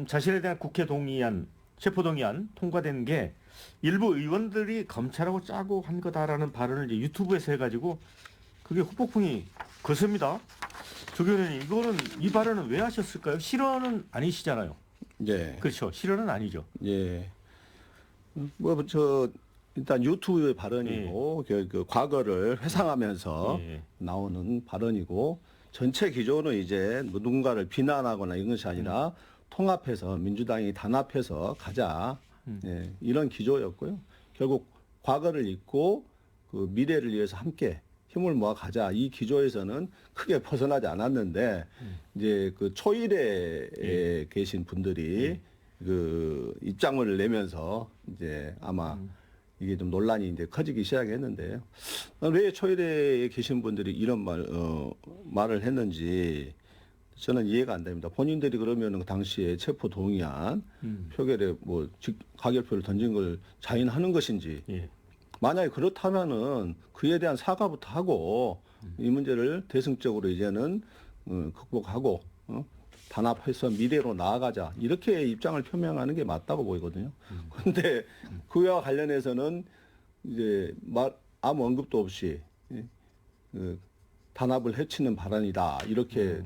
자신에 대한 국회 동의안, 체포 동의안 통과된 게 일부 의원들이 검찰하고 짜고 한 거다라는 발언을 이제 유튜브에서 해가지고 그게 후폭풍이 거셉니다. 조 의원님, 이 발언은 왜 하셨을까요? 실언은 아니시잖아요. 네. 그렇죠. 실언은 아니죠. 예. 일단 유튜브의 발언이고 그 과거를 회상하면서 예. 나오는 발언이고 전체 기조는 이제 누군가를 비난하거나 이런 것이 아니라 통합해서 민주당이 단합해서 가자. 예, 이런 기조였고요. 결국 과거를 잊고 그 미래를 위해서 함께 힘을 모아 가자. 이 기조에서는 크게 벗어나지 않았는데 이제 그 초일에 계신 분들이 그 입장을 내면서 이제 아마 이게 좀 논란이 이제 커지기 시작했는데요. 왜 초일에 계신 분들이 이런 말을 했는지 저는 이해가 안 됩니다. 본인들이 그러면 그 당시에 체포 동의안 표결에 가결표를 던진 걸 자인하는 것인지 예. 만약에 그렇다면은 그에 대한 사과부터 하고 이 문제를 대승적으로 이제는 극복하고 단합해서 미래로 나아가자 이렇게 입장을 표명하는 게 맞다고 보이거든요. 그런데 그와 관련해서는 이제 아무 언급도 없이 단합을 해치는 발언이다 이렇게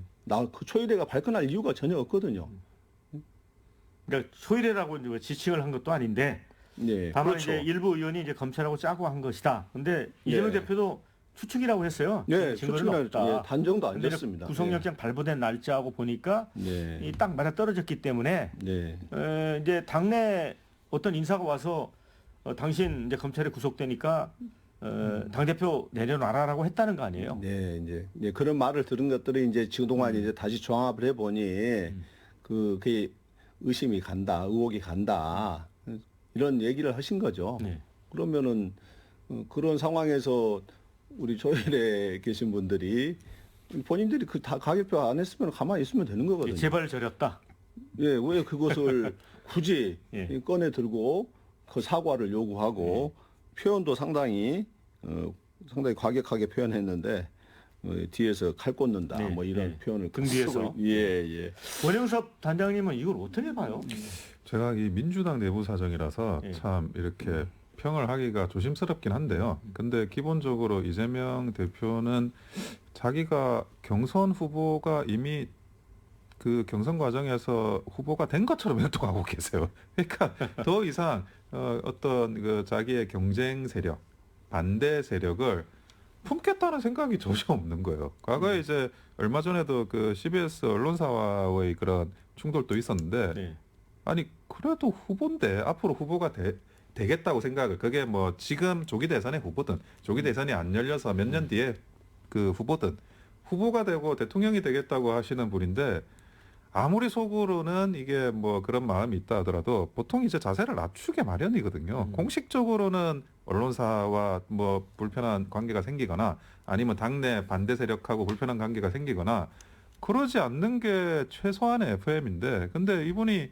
그 초일회가 발끈할 이유가 전혀 없거든요. 그러니까 소일회라고 이제 지칭을 한 것도 아닌데 네, 다만 그렇죠. 이제 일부 의원이 이제 검찰하고 짜고 한 것이다. 근데 이재명 네. 대표도 추측이라고 했어요. 네, 증거는 추측이라 없다. 예, 단정도 안 근데 됐습니다. 구속영장 발부된 날짜하고 보니까 네, 이 딱 맞아 떨어졌기 때문에 네, 이제 당내 어떤 인사가 와서 당신 이제 검찰에 구속되니까 당 대표 내려놔라라고 했다는 거 아니에요? 네, 이제 그런 말을 들은 것들이 이제 그동안 이제 다시 종합을 해보니 그게 의심이 간다, 의혹이 간다 이런 얘기를 하신 거죠. 네. 그러면은 그런 상황에서 우리 조일에 계신 분들이 본인들이 다 가결표 안 했으면 가만히 있으면 되는 거거든요. 제발 저렸다. 예, 왜 그것을 굳이 예. 꺼내 들고 그 사과를 요구하고 표현도 상당히 과격하게 표현했는데 뒤에서 칼 꽂는다 네, 뭐 이런 네. 표현을 등 뒤에서. 쓰고 예. 원영섭 단장님은 이걸 어떻게 봐요? 제가 이 민주당 내부 사정이라서 예. 참 이렇게 평을 하기가 조심스럽긴 한데요. 근데 기본적으로 이재명 대표는 자기가 경선 후보가 이미 그 경선 과정에서 후보가 된 것처럼 활동하고 계세요. 그러니까 더 이상 어떤 그 자기의 경쟁 세력, 반대 세력을 품겠다는 생각이 전혀 없는 거예요. 과거에 이제 얼마 전에도 그 CBS 언론사와의 그런 충돌도 있었는데 네. 아니 그래도 후보인데 앞으로 후보가 되겠다고 생각을 그게 뭐 지금 조기 대선의 후보든 조기 대선이 안 열려서 몇 년 뒤에 그 후보든 후보가 되고 대통령이 되겠다고 하시는 분인데 아무리 속으로는 이게 뭐 그런 마음이 있다 하더라도 보통 이제 자세를 낮추게 마련이거든요. 공식적으로는 언론사와 뭐 불편한 관계가 생기거나 아니면 당내 반대 세력하고 불편한 관계가 생기거나 그러지 않는 게 최소한의 FM인데 근데 이분이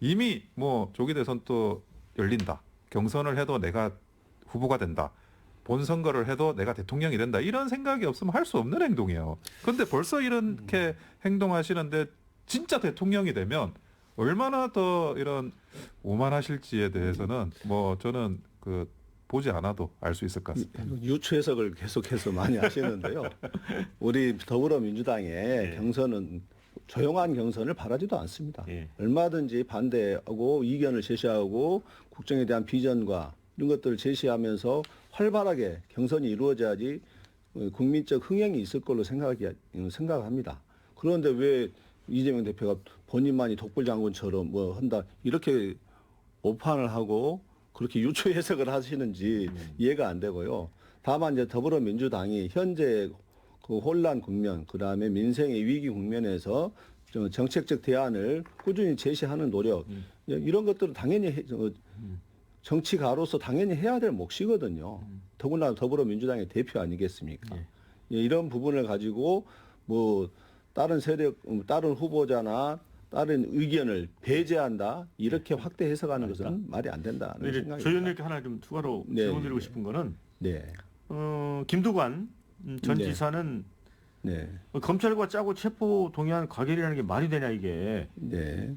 이미 뭐 조기 대선 또 열린다. 경선을 해도 내가 후보가 된다. 본선거를 해도 내가 대통령이 된다. 이런 생각이 없으면 할 수 없는 행동이에요. 근데 벌써 이렇게 행동하시는데 진짜 대통령이 되면 얼마나 더 이런 오만하실지에 대해서는 뭐 저는 그 보지 않아도 알 수 있을 것 같습니다. 유추 해석을 계속해서 많이 하시는데요. 우리 더불어민주당의 경선은 조용한 경선을 바라지도 않습니다. 예. 얼마든지 반대하고 이견을 제시하고 국정에 대한 비전과 이런 것들을 제시하면서 활발하게 경선이 이루어져야지 국민적 흥행이 있을 걸로 생각합니다. 그런데 왜 이재명 대표가 본인만이 독불장군처럼 뭐 한다 이렇게 오판을 하고 그렇게 유추 해석을 하시는지 이해가 안 되고요. 다만 이제 더불어민주당이 현재 그 혼란 국면, 그다음에 민생의 위기 국면에서 정책적 대안을 꾸준히 제시하는 노력 이런 것들은 당연히 정치가로서 당연히 해야 될 몫이거든요. 더구나 더불어민주당의 대표 아니겠습니까? 이런 부분을 가지고 뭐 다른 세력, 다른 후보자나 다른 의견을 배제한다 이렇게 확대 해석하는 것은 말이 안 된다는 생각입니다. 조 의원님께 하나 좀 추가로 질문드리고 싶은 거는 김두관 전 지사는 검찰과 짜고 체포 동의안 가결이라는 게 말이 되냐 이게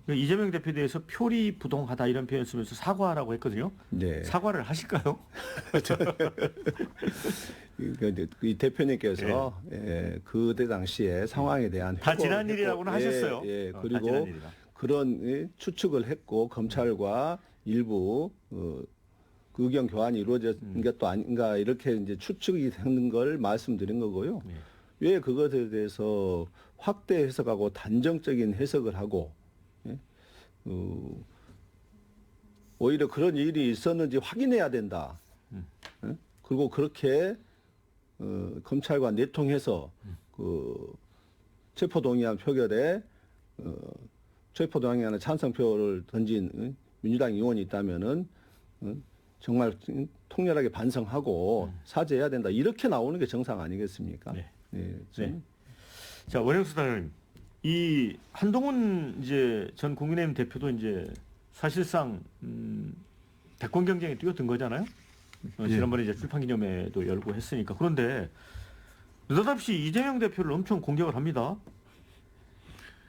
이재명 대표에 대해서 표리부동하다 이런 표현 쓰면서 사과하라고 했거든요. 사과를 하실까요? 이 대표님께서 그때 당시에 상황에 대한 다 지난 일이라고는 하셨어요. 그리고 그런 추측을 했고 검찰과 일부 그 의견 교환이 이루어진 것도 아닌가 이렇게 이제 추측이 되는 걸 말씀드린 거고요. 왜 그것에 대해서 확대 해석하고 단정적인 해석을 하고 오히려 그런 일이 있었는지 확인해야 된다. 그리고 그렇게 검찰과 내통해서 그 체포동의안 표결에 체포동의안에 찬성표를 던진 민주당 의원이 있다면은 정말 통렬하게 반성하고 사죄해야 된다. 이렇게 나오는 게 정상 아니겠습니까? 자, 원영수 단장님, 이 한동훈 이제 전 국민의힘 대표도 이제 사실상 대권 경쟁에 뛰어든 거잖아요. 지난번에 이제 출판기념회도 열고 했으니까. 그런데 느닷없이 이재명 대표를 엄청 공격을 합니다.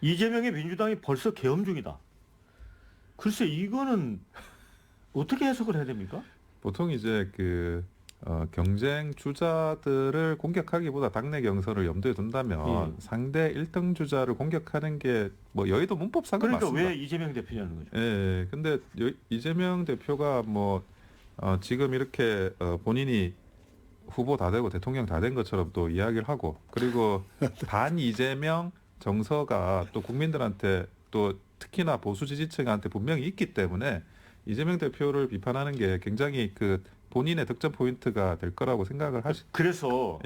이재명의 민주당이 벌써 계엄 중이다. 글쎄 이거는 어떻게 해석을 해야 됩니까? 보통 이제 경쟁 주자들을 공격하기보다 당내 경선을 염두에 둔다면 상대 1등 주자를 공격하는 게 뭐 여의도 문법상은 그러니까 맞습니다. 왜 이재명 대표냐는 거죠. 근데 이재명 대표가 뭐 지금 이렇게 본인이 후보 다 되고 대통령 다 된 것처럼 또 이야기를 하고 그리고 반 이재명 정서가 또 국민들한테 또 특히나 보수 지지층한테 분명히 있기 때문에 이재명 대표를 비판하는 게 굉장히 본인의 득점 포인트가 될 거라고 생각을 그래서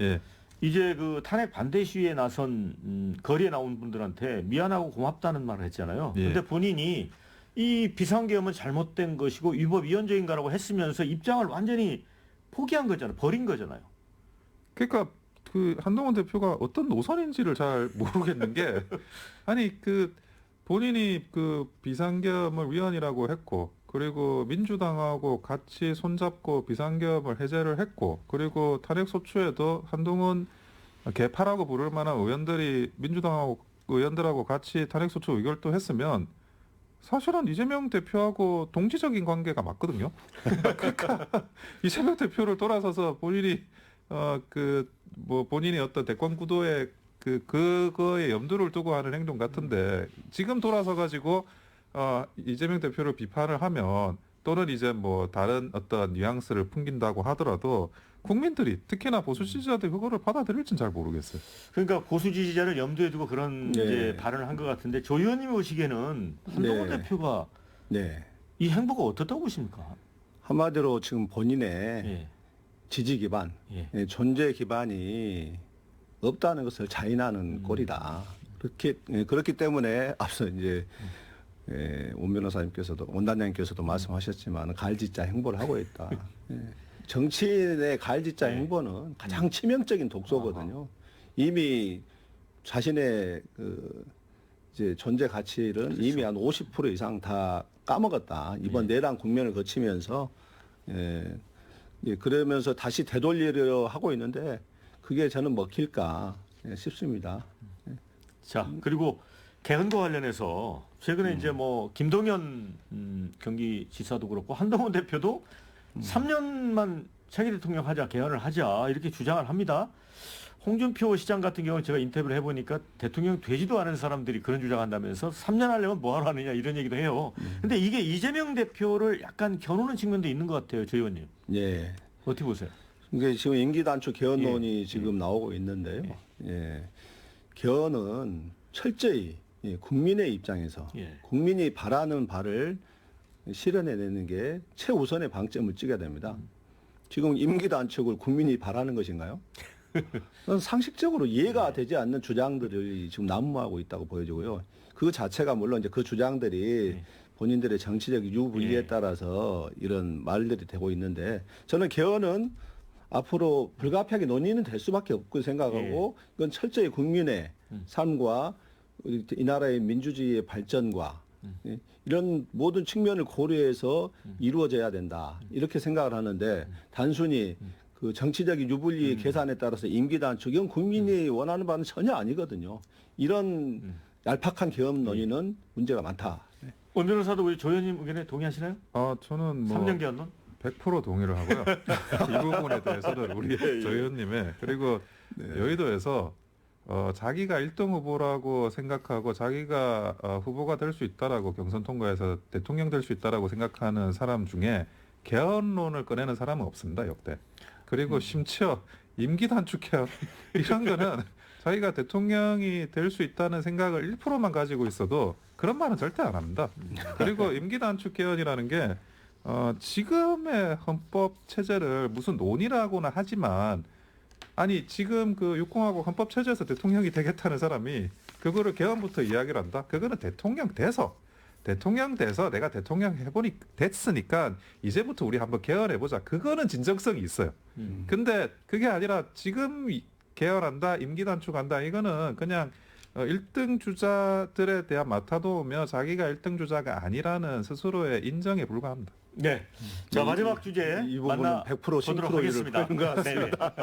이제 그 탄핵 반대 시위에 나선 거리에 나온 분들한테 미안하고 고맙다는 말을 했잖아요. 근데 본인이 이 비상계엄은 잘못된 것이고 위법 위헌적인가라고 했으면서 입장을 완전히 포기한 거잖아요. 버린 거잖아요. 그러니까 한동훈 대표가 어떤 노선인지를 잘 모르겠는 게 아니 본인이 비상계엄을 위헌이라고 했고 그리고 민주당하고 같이 손잡고 비상계엄을 해제를 했고 그리고 탄핵소추에도 한동훈 개파라고 부를 만한 의원들이 민주당하고 의원들하고 같이 탄핵소추 의결도 했으면 사실은 이재명 대표하고 동지적인 관계가 맞거든요. 그러니까 이재명 대표를 돌아서서 본인이 본인이 어떤 대권 구도에 그거에 염두를 두고 하는 행동 같은데 지금 돌아서 가지고 이재명 대표를 비판을 하면 또는 이제 뭐 다른 어떤 뉘앙스를 풍긴다고 하더라도 국민들이 특히나 보수 지지자들이 그거를 받아들일지는 잘 모르겠어요. 그러니까 보수 지지자를 염두에 두고 그런 네. 이제 발언을 한 것 같은데 조 의원님이 보시기에는 한동훈 네. 대표가 네. 이 행보가 어떻다고 보십니까? 한마디로 지금 본인의 예. 지지 기반, 예. 존재 기반이 없다는 것을 자인하는 꼴이다. 그렇기 때문에 앞서 이제 온 변호사님께서도 원단장님께서도 말씀하셨지만 갈짓자 행보를 하고 있다. 정치인의 갈짓자 행보는 가장 치명적인 독소거든요. 이미 자신의 그 이제 존재 가치를 이미 한 50% 이상 다 까먹었다. 이번 내란 국면을 거치면서 그러면서 다시 되돌리려 하고 있는데 그게 저는 먹힐까 싶습니다. 자, 그리고 개헌과 관련해서 최근에 이제 뭐 김동연 경기지사도 그렇고 한동훈 대표도 3년만 차기 대통령 하자, 개헌을 하자 이렇게 주장을 합니다. 홍준표 시장 같은 경우는 제가 인터뷰를 해보니까 대통령 되지도 않은 사람들이 그런 주장한다면서 3년 하려면 뭐하러 하느냐 이런 얘기도 해요. 근데 이게 이재명 대표를 약간 겨누는 측면도 있는 것 같아요. 조 의원님. 예. 어떻게 보세요? 이게 지금 임기 단축 개헌론이 지금 나오고 있는데요. 개헌은 철저히 국민의 입장에서 국민이 바라는 바를 실현해내는 게 최우선의 방점을 찍어야 됩니다. 지금 임기 단축을 국민이 바라는 것인가요? 그건 상식적으로 이해가 되지 않는 주장들을 지금 난무하고 있다고 보여지고요. 그 자체가 물론 이제 그 주장들이 본인들의 정치적 유불리에 따라서 이런 말들이 되고 있는데 저는 개헌은 앞으로 불가피하게 논의는 될 수밖에 없고 생각하고 이건 철저히 국민의 삶과 이 나라의 민주주의의 발전과 이런 모든 측면을 고려해서 이루어져야 된다. 이렇게 생각을 하는데 단순히 그 정치적인 유불리 계산에 따라서 임기 단축 이건 국민이 원하는 바는 전혀 아니거든요. 이런 얄팍한 개헌 논의는 문제가 많다. 원 변호사도 우리 조 의원님 의견에 동의하시나요? 저는 뭐 3년 개헌론? 100% 동의를 하고요. 이 부분에 대해서는 우리 조 의원님의 그리고 여의도에서 자기가 1등 후보라고 생각하고 자기가 후보가 될 수 있다라고 경선 통과해서 대통령 될 수 있다라고 생각하는 사람 중에 개헌론을 꺼내는 사람은 없습니다. 역대. 그리고 심지어 임기 단축 개헌 이런 거는 자기가 대통령이 될 수 있다는 생각을 1%만 가지고 있어도 그런 말은 절대 안 합니다. 그리고 임기 단축 개헌이라는 게 지금의 헌법 체제를 무슨 논의라고는 하지만 아니 지금 그 6공화국 헌법 체제에서 대통령이 되겠다는 사람이 그거를 개헌부터 이야기를 한다? 그거는 대통령 돼서 내가 대통령 됐으니까 이제부터 우리 한번 개헌해보자. 그거는 진정성이 있어요. 근데 그게 아니라 지금 개헌한다, 임기 단축한다. 이거는 그냥 1등 주자들에 대한 마타도우며 자기가 1등 주자가 아니라는 스스로의 인정에 불과합니다. 네. 자, 마지막 주제 이 부분은 만나 100% 보도록 싱크로율을 하겠습니다. 끄는 것 같습니다.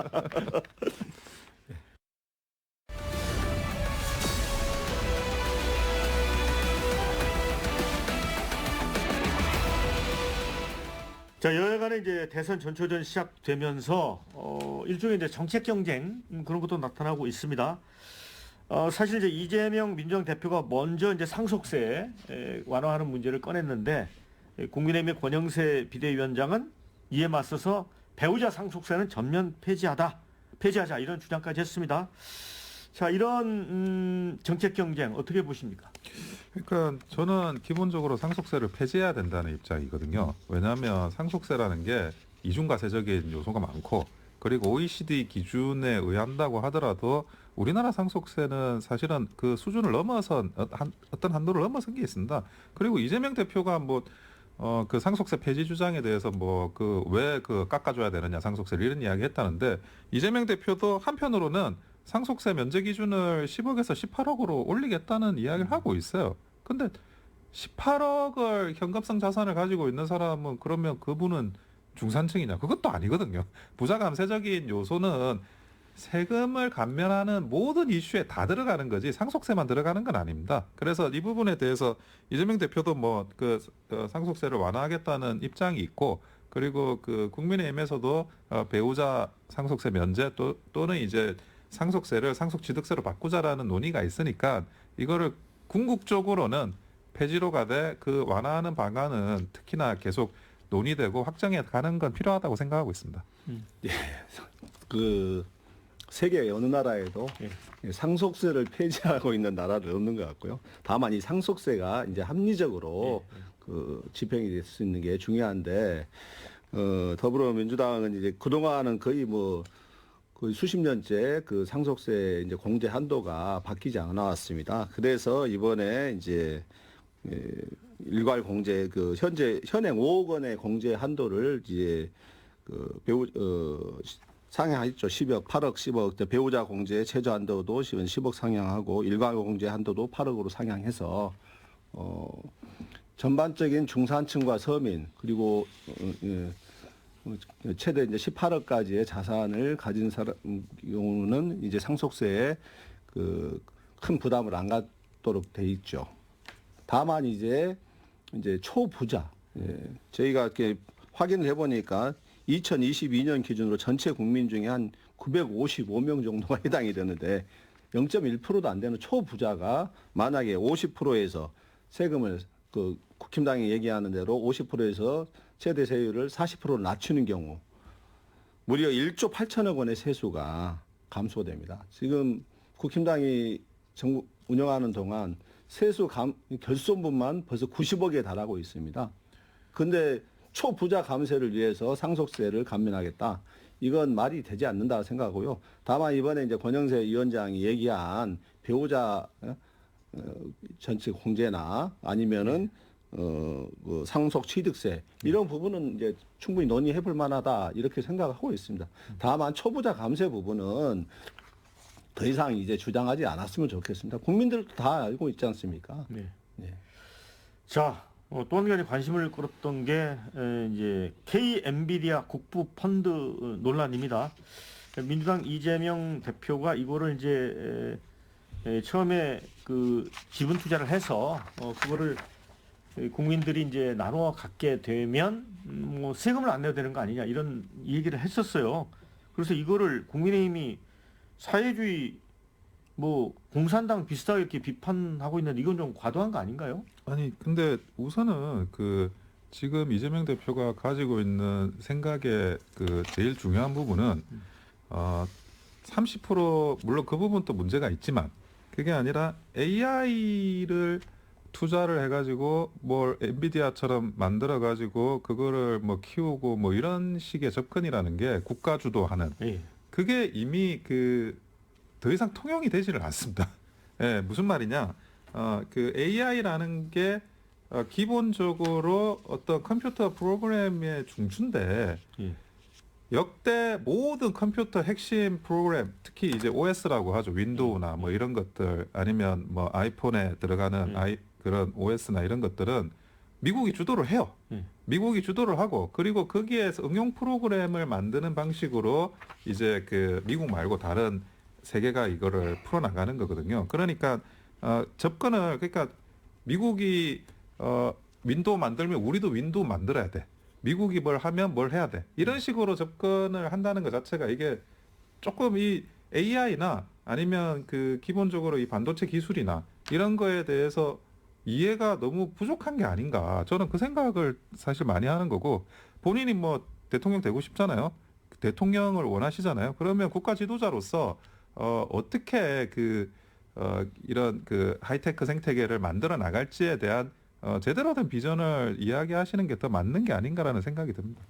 자, 여야간에 이제 대선 전초전 시작되면서 일종의 이제 정책 경쟁 그런 것도 나타나고 있습니다. 사실 이제 이재명 민주당 대표가 먼저 이제 상속세 완화하는 문제를 꺼냈는데 국민의힘의 권영세 비대위원장은 이에 맞서서 배우자 상속세는 전면 폐지하자 이런 주장까지 했습니다. 자, 이런 정책 경쟁 어떻게 보십니까? 그러니까 저는 기본적으로 상속세를 폐지해야 된다는 입장이거든요. 왜냐하면 상속세라는 게 이중과세적인 요소가 많고 그리고 OECD 기준에 의한다고 하더라도 우리나라 상속세는 사실은 그 수준을 넘어선 어떤 한도를 넘어선 게 있습니다. 그리고 이재명 대표가 그 상속세 폐지 주장에 대해서 왜 깎아줘야 되느냐 상속세를 이런 이야기 했다는데 이재명 대표도 한편으로는 상속세 면제 기준을 10억에서 18억으로 올리겠다는 이야기를 하고 있어요. 근데 18억을 현금성 자산을 가지고 있는 사람은 그러면 그분은 중산층이냐? 그것도 아니거든요. 부자 감세적인 요소는 세금을 감면하는 모든 이슈에 다 들어가는 거지 상속세만 들어가는 건 아닙니다. 그래서 이 부분에 대해서 이재명 대표도 상속세를 완화하겠다는 입장이 있고 그리고 그 국민의힘에서도 배우자 상속세 면제 또는 이제 상속세를 상속취득세로 바꾸자라는 논의가 있으니까 이거를 궁극적으로는 폐지로 가되 그 완화하는 방안은 특히나 계속 논의되고 확정해 가는 건 필요하다고 생각하고 있습니다. 그 세계 어느 나라에도 상속세를 폐지하고 있는 나라는 없는 것 같고요. 다만 이 상속세가 이제 합리적으로 그 집행이 될 수 있는 게 중요한데 더불어민주당은 이제 그동안은 거의 수십 년째 그 상속세 이제 공제 한도가 바뀌지 않아 왔습니다. 그래서 이번에 이제 일괄 공제 그 현행 5억 원의 공제 한도를 이제 상향했죠. 10억, 8억, 10억. 배우자 공제 최저 한도도 10억 상향하고 일괄 공제 한도도 8억으로 상향해서 전반적인 중산층과 서민 그리고 최대 이제 18억까지의 자산을 가진 사람 경우는 이제 상속세에 그 큰 부담을 안 갖도록 돼 있죠. 다만 이제 초부자 저희가 이렇게 확인을 해보니까 2022년 기준으로 전체 국민 중에 한 955명 정도가 해당이 되는데 0.1%도 안 되는 초부자가 만약에 50%에서 세금을 그 국힘당이 얘기하는 대로 50%에서 최대 세율을 40%로 낮추는 경우 무려 1조 8천억 원의 세수가 감소됩니다. 지금 국힘당이 정부 운영하는 동안 세수 결손분만 벌써 90억에 달하고 있습니다. 근데 초부자 감세를 위해서 상속세를 감면하겠다. 이건 말이 되지 않는다 생각하고요. 다만 이번에 이제 권영세 위원장이 얘기한 배우자 전체 공제나 아니면은 그 상속 취득세 이런 부분은 이제 충분히 논의해 볼 만하다 이렇게 생각하고 있습니다. 다만 초부자 감세 부분은 더 이상 이제 주장하지 않았으면 좋겠습니다. 국민들도 다 알고 있지 않습니까? 네. 네. 자, 또 한 가지 관심을 끌었던 게 이제 K 엔비디아 국부 펀드 논란입니다. 민주당 이재명 대표가 이거를 이제 처음에 그 지분 투자를 해서 그거를 국민들이 이제 나눠 갖게 되면 세금을 안 내야 되는 거 아니냐 이런 얘기를 했었어요. 그래서 이거를 국민의힘이 사회주의 공산당 비슷하게 이렇게 비판하고 있는데 이건 좀 과도한 거 아닌가요? 아니 근데 우선은 그 지금 이재명 대표가 가지고 있는 생각의 그 제일 중요한 부분은 30% 물론 그 부분도 문제가 있지만 그게 아니라 AI를 투자를 해가지고 뭘 엔비디아처럼 만들어가지고 그거를 키우고 이런 식의 접근이라는 게 국가 주도하는 그게 이미 더 이상 통용이 되지를 않습니다. 예, 무슨 말이냐? 그 AI라는 게 기본적으로 어떤 컴퓨터 프로그램의 중추인데 역대 모든 컴퓨터 핵심 프로그램, 특히 이제 OS라고 하죠. 윈도우나 이런 것들 아니면 아이폰에 들어가는 그런 OS나 이런 것들은 미국이 주도를 해요. 미국이 주도를 하고 그리고 거기에서 응용 프로그램을 만드는 방식으로 이제 그 미국 말고 다른 세계가 이거를 풀어나가는 거거든요. 그러니까 접근을 그러니까 미국이 윈도우 만들면 우리도 윈도우 만들어야 돼. 미국이 뭘 하면 뭘 해야 돼. 이런 식으로 접근을 한다는 것 자체가 이게 조금 이 AI나 아니면 그 기본적으로 이 반도체 기술이나 이런 거에 대해서 이해가 너무 부족한 게 아닌가. 저는 그 생각을 사실 많이 하는 거고 본인이 대통령 되고 싶잖아요. 대통령을 원하시잖아요. 그러면 국가 지도자로서 어떻게 이런 그 하이테크 생태계를 만들어 나갈지에 대한 제대로 된 비전을 이야기하시는 게 더 맞는 게 아닌가라는 생각이 듭니다.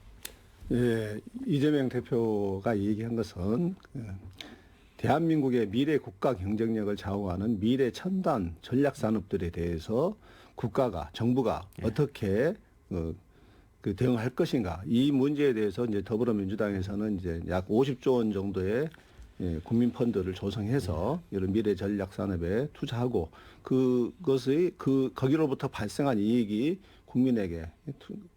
예, 이재명 대표가 얘기한 것은 대한민국의 미래 국가 경쟁력을 좌우하는 미래 첨단 전략 산업들에 대해서 국가가 정부가 어떻게 그 대응할 것인가 이 문제에 대해서 이제 더불어민주당에서는 이제 약 50조 원 정도의 국민 펀드를 조성해서 이런 미래 전략 산업에 투자하고 그것의 거기로부터 발생한 이익이 국민에게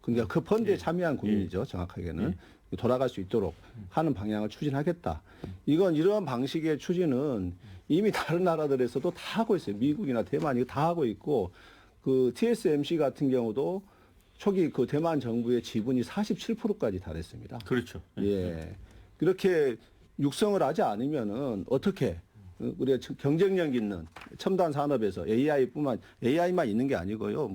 그러니까 그 펀드에 참여한 국민이죠 정확하게는 돌아갈 수 있도록 하는 방향을 추진하겠다. 이건 이러한 방식의 추진은 이미 다른 나라들에서도 다 하고 있어요. 미국이나 대만이 다 하고 있고 그 TSMC 같은 경우도 초기 그 대만 정부의 지분이 47%까지 달했습니다. 그렇죠. 예. 그렇게 육성을 하지 않으면은 어떻게 우리가 경쟁력 있는 첨단 산업에서 AI만 있는 게 아니고요.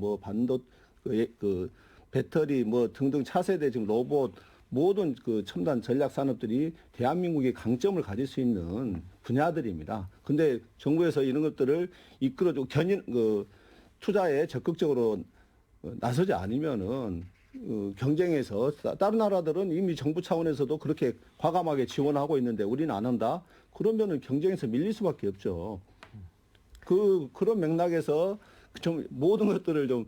배터리 뭐 등등 차세대 지금 로봇 모든 그 첨단 전략 산업들이 대한민국의 강점을 가질 수 있는 분야들입니다. 근데 정부에서 이런 것들을 이끌어주고 투자에 적극적으로 나서지 않으면은 경쟁에서 다른 나라들은 이미 정부 차원에서도 그렇게 과감하게 지원하고 있는데 우리는 안 한다. 그러면은 경쟁에서 밀릴 수밖에 없죠. 그런 맥락에서 좀 모든 것들을 좀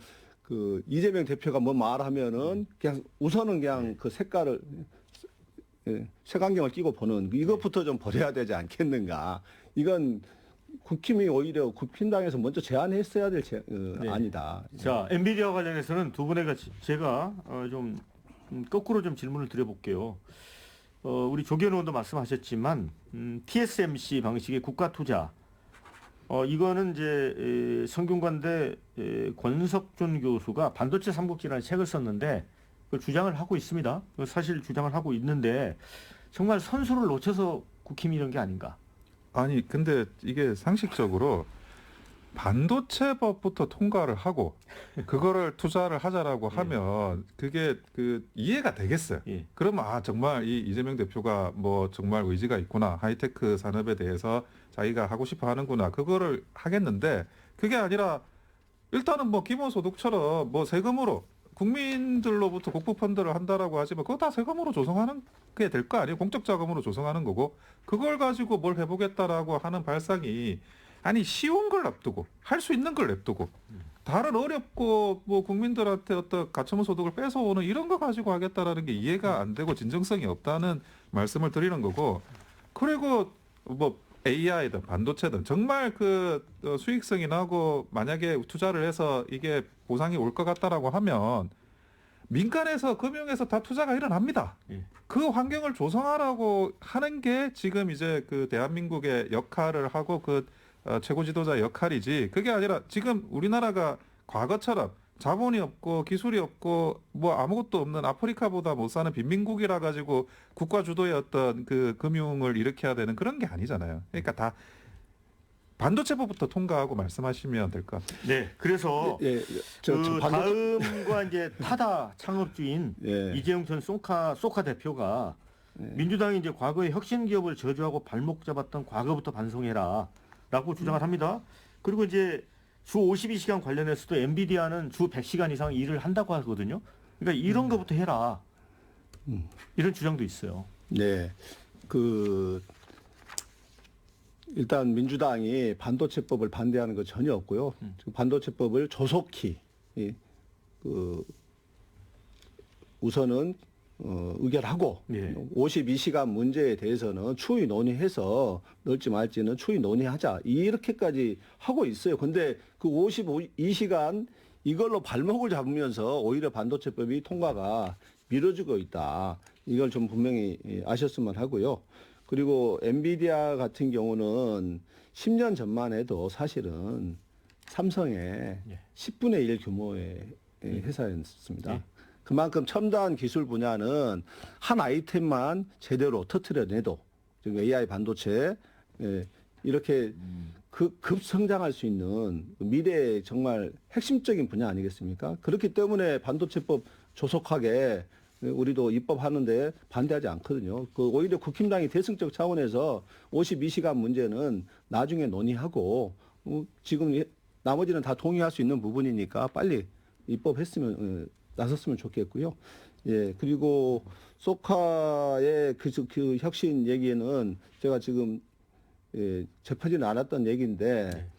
이재명 대표가 뭐 말하면은 그냥 우선은 그냥 그 색깔을 색안경을 끼고 보는 이것부터 좀 버려야 되지 않겠는가. 이건 국힘이 오히려 국힘당에서 먼저 제안했어야 될 아니다. 자, 엔비디아 관련해서는 두 분에게 제가 좀 거꾸로 좀 질문을 드려볼게요. 우리 조계현 의원도 말씀하셨지만 TSMC 방식의 국가 투자 이거는 이제 성균관대 권석준 교수가 반도체 삼국지라는 책을 썼는데 그 주장을 하고 있습니다. 사실 주장을 하고 있는데 정말 선수를 놓쳐서 국힘이 이런 게 아닌가? 아니 근데 이게 상식적으로 반도체법부터 통과를 하고 그거를 투자를 하자라고 하면 그게 이해가 되겠어요. 예. 그러면 정말 이 이재명 대표가 뭐 정말 의지가 있구나. 하이테크 산업에 대해서 자기가 하고 싶어 하는구나. 그거를 하겠는데 그게 아니라 일단은 뭐 기본소득처럼 뭐 세금으로 국민들로부터 국부 펀드를 한다라고 하지만 그거 다 세금으로 조성하는 게 될 거 아니에요. 공적 자금으로 조성하는 거고 그걸 가지고 뭘 해보겠다라고 하는 발상이 아니 쉬운 걸 냅두고 할 수 있는 걸 냅두고 다른 어렵고 뭐 국민들한테 어떤 가처분 소득을 뺏어오는 이런 거 가지고 하겠다라는 게 이해가 안 되고 진정성이 없다는 말씀을 드리는 거고 그리고 뭐 AI든 반도체든 정말 수익성이 나고 만약에 투자를 해서 이게 보상이 올 것 같다라고 하면 민간에서 금융에서 다 투자가 일어납니다. 그 환경을 조성하라고 하는 게 지금 이제 대한민국의 역할을 하고 최고 지도자의 역할이지 그게 아니라 지금 우리나라가 과거처럼 자본이 없고 기술이 없고 뭐 아무것도 없는 아프리카보다 못 사는 빈민국이라 가지고 국가 주도의 어떤 금융을 일으켜야 되는 그런 게 아니잖아요. 그러니까 다 반도체법부터 통과하고 말씀하시면 될 것 같아요. 네, 그래서 반도체... 다음과 이제 타다 창업주인 이재용 전 소카 대표가 민주당이 이제 과거에 혁신 기업을 저주하고 발목 잡았던 과거부터 반성해라라고 주장을 합니다. 그리고 이제 주 52시간 관련해서도 엔비디아는 주 100시간 이상 일을 한다고 하거든요. 그러니까 이런 것부터 해라. 이런 주장도 있어요. 네. 일단 민주당이 반도체법을 반대하는 거 전혀 없고요. 반도체법을 조속히 우선은 의결하고 52시간 문제에 대해서는 추후에 논의해서 넣을지 말지는 추후에 논의하자 이렇게까지 하고 있어요. 근데 그 52시간 이걸로 발목을 잡으면서 오히려 반도체법이 통과가 미뤄지고 있다. 이걸 좀 분명히 아셨으면 하고요. 그리고 엔비디아 같은 경우는 10년 전만 해도 사실은 삼성의 10분의 1 규모의 회사였습니다. 그만큼 첨단 기술 분야는 한 아이템만 제대로 터트려내도 지금 AI 반도체 이렇게 급성장할 수 있는 미래의 정말 핵심적인 분야 아니겠습니까? 그렇기 때문에 반도체법 조속하게 우리도 입법하는데 반대하지 않거든요. 오히려 국힘당이 대승적 차원에서 52시간 문제는 나중에 논의하고 지금 나머지는 다 동의할 수 있는 부분이니까 빨리 입법했으면 나섰으면 좋겠고요. 예, 그리고 소카의 그 혁신 얘기는 제가 지금 접하지는 않았던 얘기인데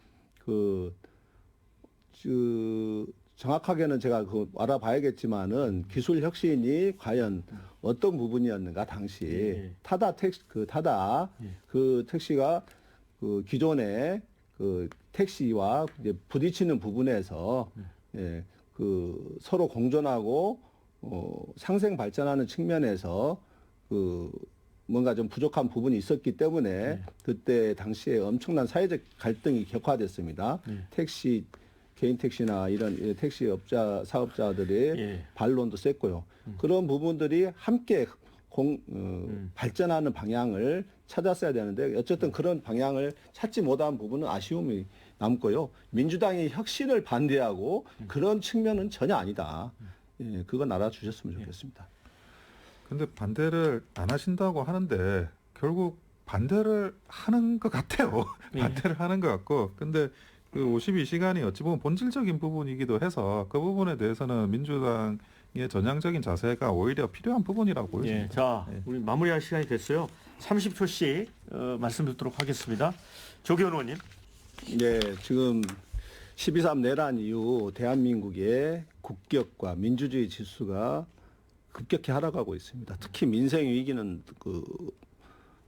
정확하게는 제가 알아봐야겠지만은 기술 혁신이 과연 어떤 부분이었는가 당시 타다 택시가 기존의 택시와 이제 부딪히는 부분에서 서로 공존하고 상생 발전하는 측면에서 뭔가 좀 부족한 부분이 있었기 때문에 그때 당시에 엄청난 사회적 갈등이 격화됐습니다. 개인 택시나 이런 택시 사업자들의 반론도 셌고요. 그런 부분들이 함께 발전하는 방향을 찾았어야 되는데 어쨌든 그런 방향을 찾지 못한 부분은 아쉬움이 남고요. 민주당이 혁신을 반대하고 그런 측면은 전혀 아니다. 예, 그건 알아주셨으면 좋겠습니다. 근데 반대를 안 하신다고 하는데 결국 반대를 하는 것 같아요. 예. 반대를 하는 것 같고, 근데 그 52시간이 어찌 보면 본질적인 부분이기도 해서 그 부분에 대해서는 민주당의 전향적인 자세가 오히려 필요한 부분이라고 보여집니다. 예, 자, 예. 우리 마무리할 시간이 됐어요. 30초씩 말씀 듣도록 하겠습니다. 조기현 의원님. 네, 지금 12.3 내란 이후 대한민국의 국격과 민주주의 지수가 급격히 하락하고 있습니다. 특히 민생 위기는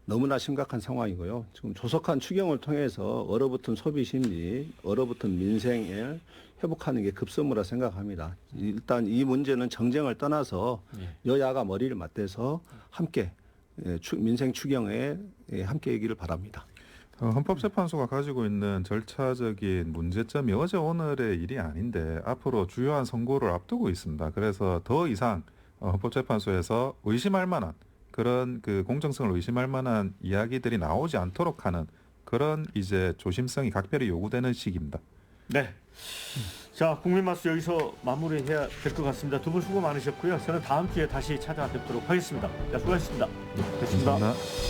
너무나 심각한 상황이고요. 지금 조속한 추경을 통해서 얼어붙은 소비 심리, 얼어붙은 민생을 회복하는 게 급선무라 생각합니다. 일단 이 문제는 정쟁을 떠나서 여야가 머리를 맞대서 함께 민생 추경에 함께 이기를 바랍니다. 헌법재판소가 가지고 있는 절차적인 문제점이 어제 오늘의 일이 아닌데 앞으로 주요한 선고를 앞두고 있습니다. 그래서 더 이상 헌법재판소에서 의심할 만한 그런 그 공정성을 의심할 만한 이야기들이 나오지 않도록 하는 그런 이제 조심성이 각별히 요구되는 시기입니다. 네. 자, 국민마스 여기서 마무리해야 될 것 같습니다. 두 분 수고 많으셨고요. 저는 다음 주에 다시 찾아뵙도록 하겠습니다. 자, 수고하셨습니다. 됐습니다. 감사합니다.